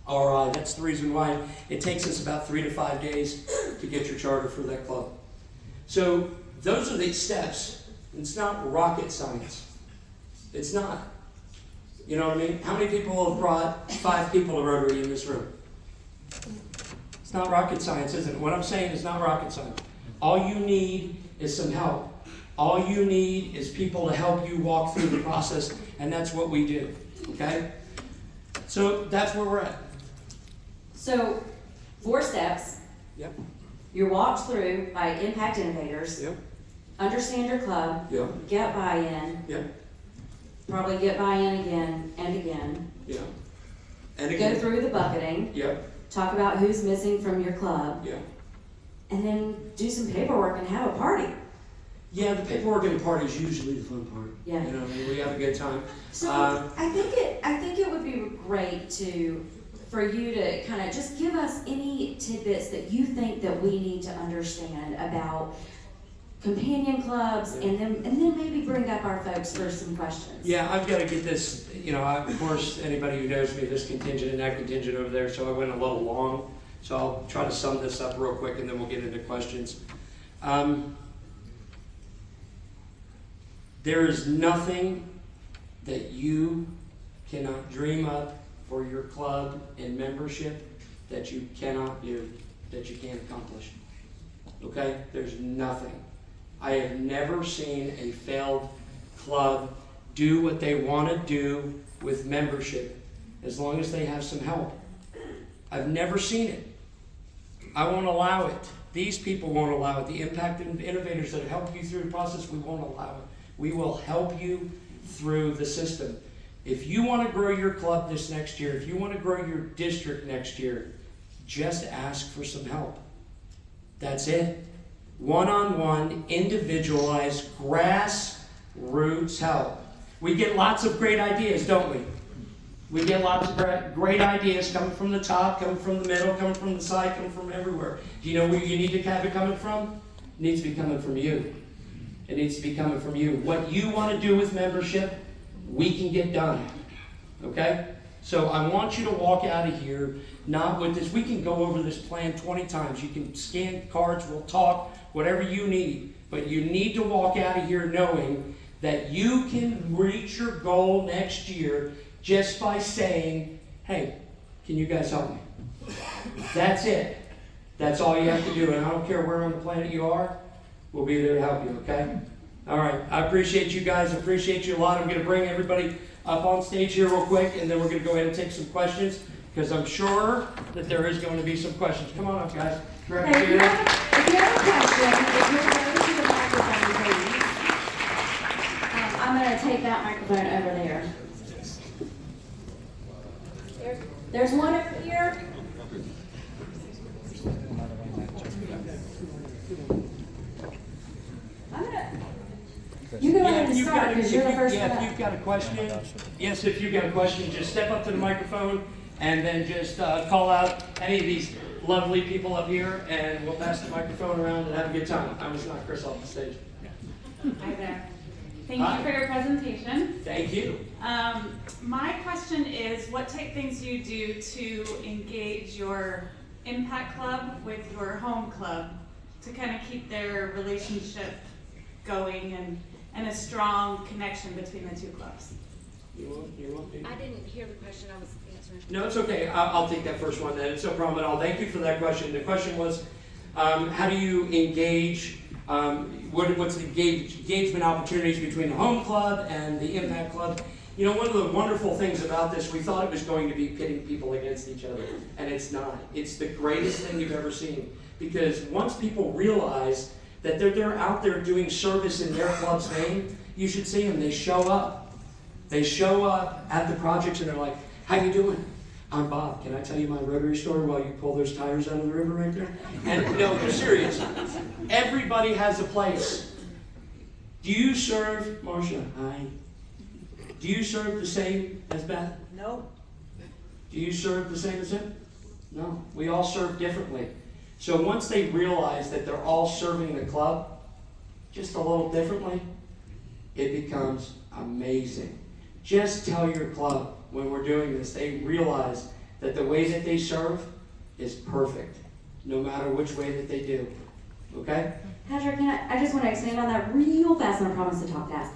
RI. That's the reason why it takes us about 3 to 5 days to get your charter for that club. So those are the steps. It's not rocket science. It's not. You know what I mean? How many people have brought 5 people to Rotary in this room? It's not rocket science, is it? What I'm saying is not rocket science. All you need is some help. All you need is people to help you walk through the process, and that's what we do. Okay? So that's where we're at. So 4 steps. Yep. You're walked through by impact innovators. Yep. Understand your club. Yep. Get buy-in. Yep. Probably get buy-in again and again. Yep. And Go again. through the bucketing. Yep. Talk about who's missing from your club. Yep. And then do some paperwork and have a party. Yeah, the paperwork and the party is usually the fun part. Yeah. You know, I mean, we have a good time. So I think it would be great for you to kind of just give us any tidbits that you think that we need to understand about companion clubs, and then maybe bring up our folks for some questions. Yeah, I've got to get this, you know, of course, anybody who knows me, this contingent and that contingent over there, so I went a little long. So I'll try to sum this up real quick and then we'll get into questions. There is nothing that you cannot dream up for your club and membership that you cannot do, that you can't accomplish. Okay? There's nothing. I have never seen a failed club do what they want to do with membership as long as they have some help. I've never seen it. I won't allow it. These people won't allow it. The impact innovators that help you through the process, we won't allow it. We will help you through the system. If you want to grow your club this next year, if you want to grow your district next year, just ask for some help. That's it. One-on-one, individualized, grassroots help. We get lots of great ideas, don't we? We get lots of great ideas coming from the top, coming from the middle, coming from the side, coming from everywhere. Do you know where you need to have it coming from? It needs to be coming from you. It needs to be coming from you. What you want to do with membership, we can get done. Okay? So I want you to walk out of here not with this. We can go over this plan 20 times. You can scan cards, we'll talk, whatever you need. But you need to walk out of here knowing that you can reach your goal next year just by saying, hey, can you guys help me? That's it. That's all you have to do. And I don't care where on the planet you are, we'll be there to help you, okay? All right. I appreciate you guys. I appreciate you a lot. I'm going to bring everybody up on stage here real quick, and then we're going to go ahead and take some questions, because I'm sure that there is going to be some questions. Come on up, guys. Hey, if you have a question, if you'll go to the microphone, please. I'm going to take that microphone over there. There's one over here. You go ahead and start, because you're the first one if up. you've got a question, yes, if you've got a question, just step up to the microphone and then just call out any of these lovely people up here, and we'll pass the microphone around and have a good time. I was not Chris off the stage. Hi there. Thank you for your presentation. Thank you. My question is, what type things do you do to engage your impact club with your home club to kind of keep their relationship going and a strong connection between the two clubs? You want me? I didn't hear the question. I was answering. No, it's okay. I'll take that first one then. It's no problem at all. Thank you for that question. The question was, how do you engage, what's the engagement opportunities between the home club and the impact club? You know, one of the wonderful things about this, we thought it was going to be pitting people against each other, and it's not. It's the greatest thing you've ever seen, because once people realize that they're out there doing service in their club's name, you should see them. They show up. They show up at the projects and they're like, how you doing? I'm Bob. Can I tell you my Rotary story while you pull those tires out of the river right there? And no, they're serious. Everybody has a place. Do you serve, Marcia? Hi. Do you serve the same as Beth? No. Do you serve the same as him? No. We all serve differently. So once they realize that they're all serving the club just a little differently, it becomes amazing. Just tell your club when we're doing this, they realize that the way that they serve is perfect, no matter which way that they do. Okay? Patrick, I just want to expand on that real fast, and I promise to talk fast.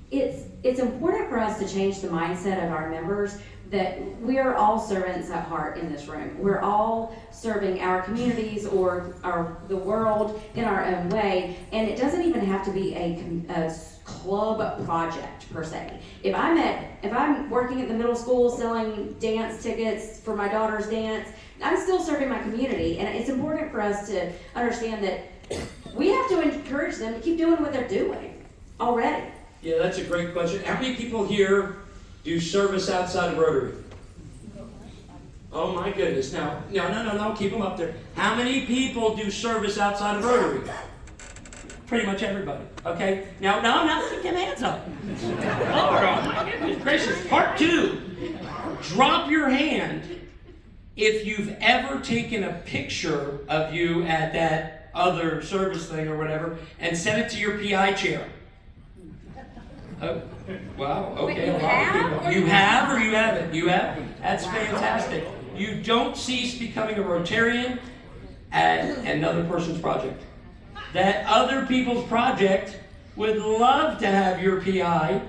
It's important for us to change the mindset of our members that we are all servants at heart in this room. We're all serving our communities or the world in our own way, and it doesn't even have to be a club project per se. If I'm working at the middle school selling dance tickets for my daughter's dance, I'm still serving my community, and it's important for us to understand that we have to encourage them to keep doing what they're doing already. Yeah, that's a great question. How many people here do service outside of Rotary? Oh my goodness. Now, no, keep them up there. How many people do service outside of Rotary? Pretty much everybody. Okay? Now I'm not keep them hands up. Lord, oh my goodness gracious. Part 2. Drop your hand if you've ever taken a picture of you at that other service thing or whatever and sent it to your PI chair. Oh, wow, okay. Wait, you have? People. You have or you haven't? You have? That's fantastic. You don't cease becoming a Rotarian at another person's project. That other people's project would love to have your PI,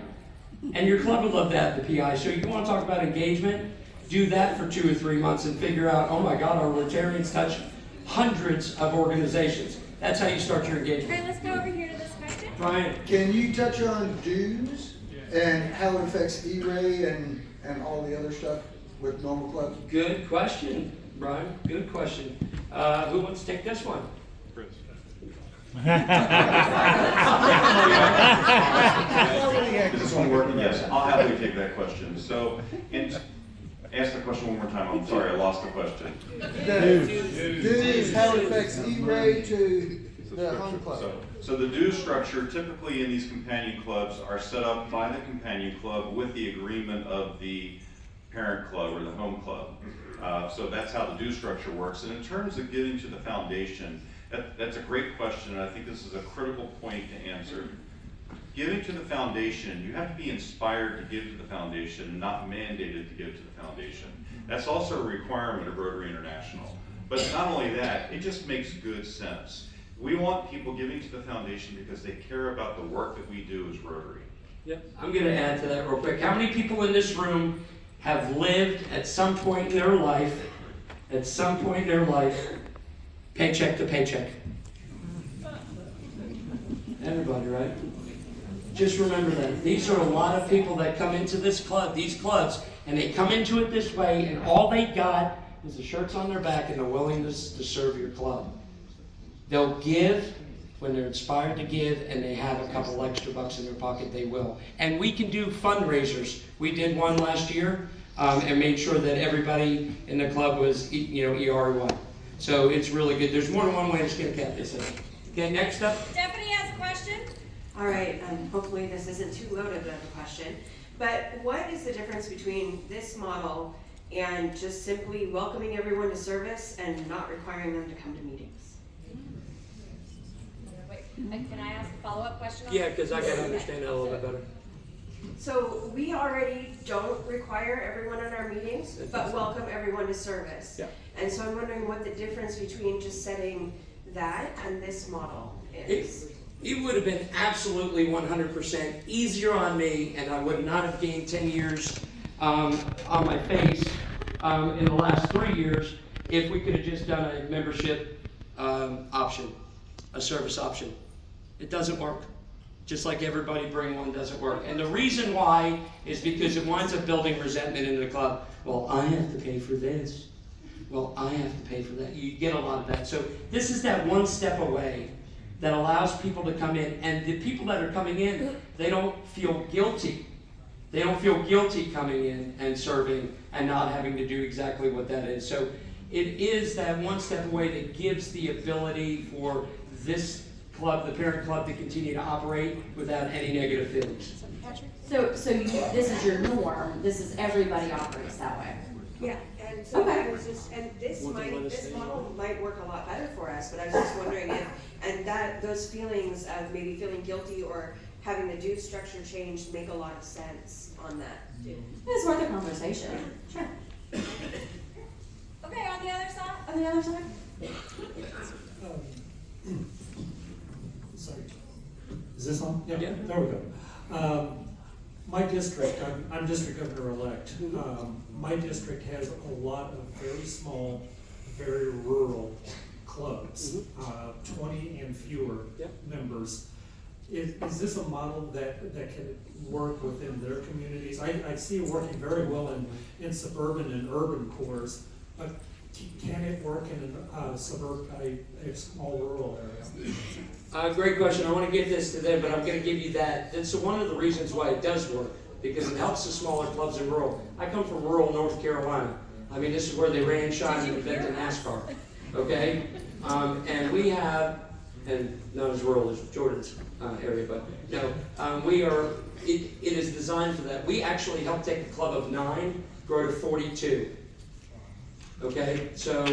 and your club would love to have the PI. So you want to talk about engagement? Do that for 2 or 3 months and figure out, oh my God, our Rotarians touch hundreds of organizations. That's how you start your engagement. Okay, let's go over here to this question. Brian. Can you touch on dues and how it affects E-Ray and all the other stuff with normal clubs? Good question, Brian. Good question. Who wants to take this one? Chris. This one working? Yes, I'll happily take that question. So, and ask the question one more time. I'm sorry, I lost the question. Dues, how it affects E-Ray to the home club. So the dues structure typically in these companion clubs are set up by the companion club with the agreement of the parent club or the home club. So that's how the dues structure works. And in terms of giving to the foundation, that's a great question, and I think this is a critical point to answer. Giving to the foundation, you have to be inspired to give to the foundation, not mandated to give to the foundation. That's also a requirement of Rotary International. But not only that, it just makes good sense. We want people giving to the foundation because they care about the work that we do as Rotary. Yep. I'm going to add to that real quick. How many people in this room have lived at some point in their life, paycheck to paycheck? Everybody, right? Just remember that. These are a lot of people that come into this club, these clubs, and they come into it this way, and all they got is the shirts on their back and the willingness to serve your club. They'll give when they're inspired to give, and they have a couple extra bucks in their pocket, they will. And we can do fundraisers. We did one last year and made sure that everybody in the club was, ERY. So it's really good. There's more than one way to skin a cat, they say. Okay, next up. Stephanie has a question. All right, hopefully this isn't too loaded of a question, but what is the difference between this model and just simply welcoming everyone to service and not requiring them to come to meetings? Wait, can I ask a follow-up question on Yeah, that? because I got to understand that a little bit better. So we already don't require everyone in our meetings, but welcome everyone to service. Yeah. And so I'm wondering what the difference between just setting that and this model is. It would have been absolutely 100% easier on me, and I would not have gained 10 years on my face in the last 3 years if we could have just done a membership option, a service option. It doesn't work. Just like everybody bring one doesn't work. And the reason why is because it winds up building resentment in the club. Well, I have to pay for this. Well, I have to pay for that. You get a lot of that. So this is that one step away that allows people to come in, and the people that are coming in, they don't feel guilty. They don't feel guilty coming in and serving and not having to do exactly what that is. So it is that one step away that gives the ability for this club, the parent club, to continue to operate without any negative feelings. So this is your norm. This is everybody operates that way. Yeah, and so Okay. I was just, and this model might work a lot better for us, but I was just wondering if, and that, those feelings of maybe feeling guilty or having the due structure changed make a lot of sense on that. It's worth a conversation. Sure. Okay, on the other side. On the other side. Sorry. Is this on? Yeah. There we go. My district, I'm district governor-elect. My district has a lot of very small, very rural clubs, 20 and fewer members. Is this a model that can work within their communities? I see it working very well in suburban and urban cores, but can it work in a small rural area? Great question. I want to give this to them, but I'm going to give you that. And so one of the reasons why it does work, because it helps the smaller clubs in rural. I come from rural North Carolina. I mean, this is where they ran, shot, and invented NASCAR. Okay? And we have and not as rural as Jordan's area, but no, it is designed for that. We actually helped take a club of 9 grow to 42. Okay, so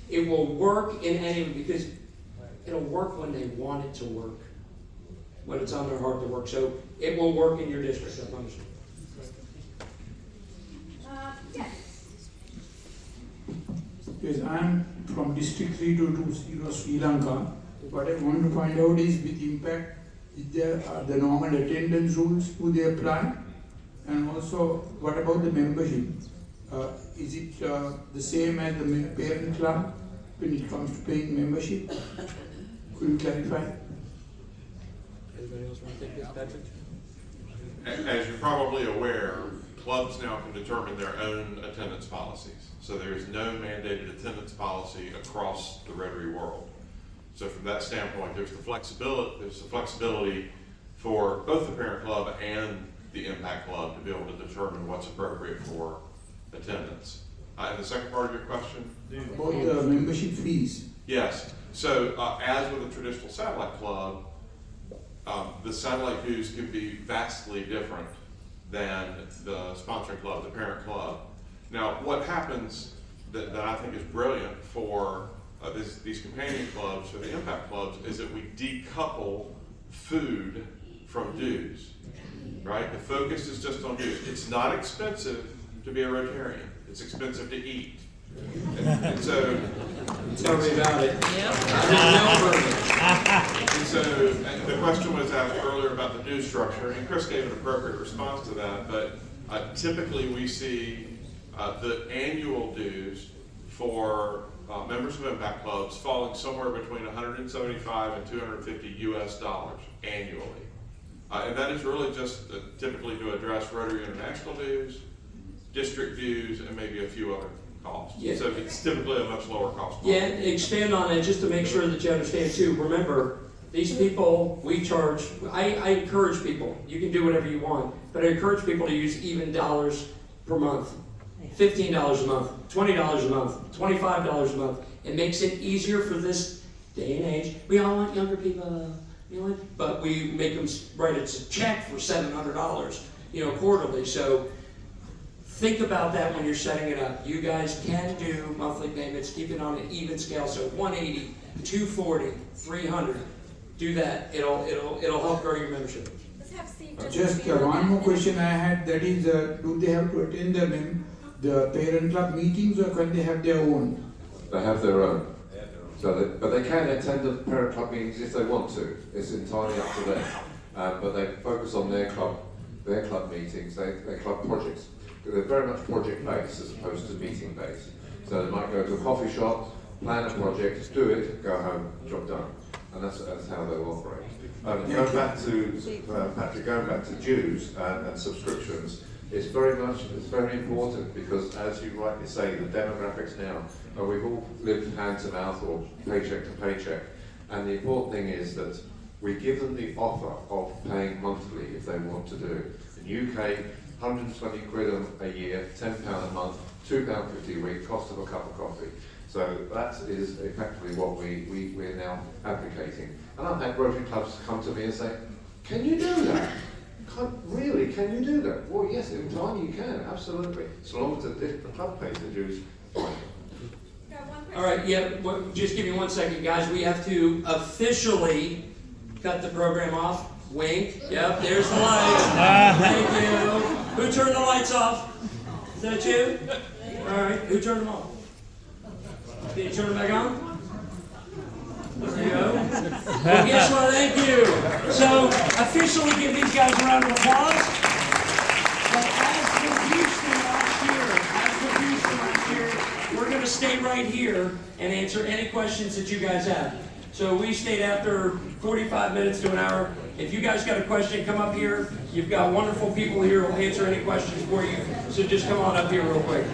it will work in any, because it'll work when they want it to work, when it's on their heart to work. So it will work in your district, I promise you. Yes. Yes, I am from District 3220 Sri Lanka. What I want to find out is with impact, is there are the normal attendance rules do they apply? And also, what about the membership? Is it the same as the parent club when it comes to paying membership? Could you clarify? Anybody else want to take this, Patrick? As you're probably aware, clubs now can determine their own attendance policies. So there is no mandated attendance policy across the Rotary world. So from that standpoint, there's the flexibility for both the parent club and the impact club to be able to determine what's appropriate for attendance. And the second part of your question? About the membership fees. Yes. So as with a traditional satellite club, the satellite dues can be vastly different than the sponsoring club, the parent club. Now, what happens that I think is brilliant for these companion clubs or the impact clubs is that we decouple food from dues, right? The focus is just on dues. It's not expensive to be a Rotarian. It's expensive to eat. And so, tell me about it. And so the question was asked earlier about the due structure, and Chris gave an appropriate response to that, but typically we see the annual dues for members of impact clubs falling somewhere between $175 and $250 US annually. And that is really just typically to address Rotary International dues, district dues, and maybe a few other costs. Yeah. So it's typically a much lower cost. Yeah, expand on it just to make sure that you understand too. Remember, these people, we charge, I encourage people, you can do whatever you want, but I encourage people to use even dollars per month. $15 a month, $20 a month, $25 a month. It makes it easier for this day and age. We all want younger people, but we make them write a check for $700, quarterly. So think about that when you're setting it up. You guys can do monthly payments, keep it on an even scale. So 180, 240, 300. Do that. It'll help grow your membership. Let's have Steve Just one more question I had, that is, do they have to attend the parent club meetings or can they have their own? They have their own. But they can attend the parent club meetings if they want to. It's entirely up to them. But they focus on their club meetings, their club projects. They're very much project based as opposed to meeting based. So they might go to a coffee shop, plan a project, do it, go home, job done. And that's how they'll operate. Going back to Patrick, going back to dues and subscriptions, it's very important because, as you rightly say, the demographics now, we've all lived hand to mouth or paycheck to paycheck, and the important thing is that we give them the offer of paying monthly if they want to do it. In UK, 120 quid a year, £10 a month, £2.50 a week, cost of a cup of coffee. So that is effectively what we're now advocating. And I've had Rotary clubs come to me and say, can you do that? Really, can you do that? Well, yes, in time you can, absolutely. As long as the club pays the dues, fine. All right, just give me 1 second, guys. We have to officially cut the program off. Wink. Yep, there's the lights. Thank you. Who turned the lights off? Is that you? All right, who turned them off? Can you turn them back on? There you go. Well, guess what? Thank you. So, officially give these guys a round of applause. But as produced last year, we're going to stay right here and answer any questions that you guys have. So we stayed after 45 minutes to an hour. If you guys got a question, come up here. You've got wonderful people here who will answer any questions for you. So just come on up here real quick.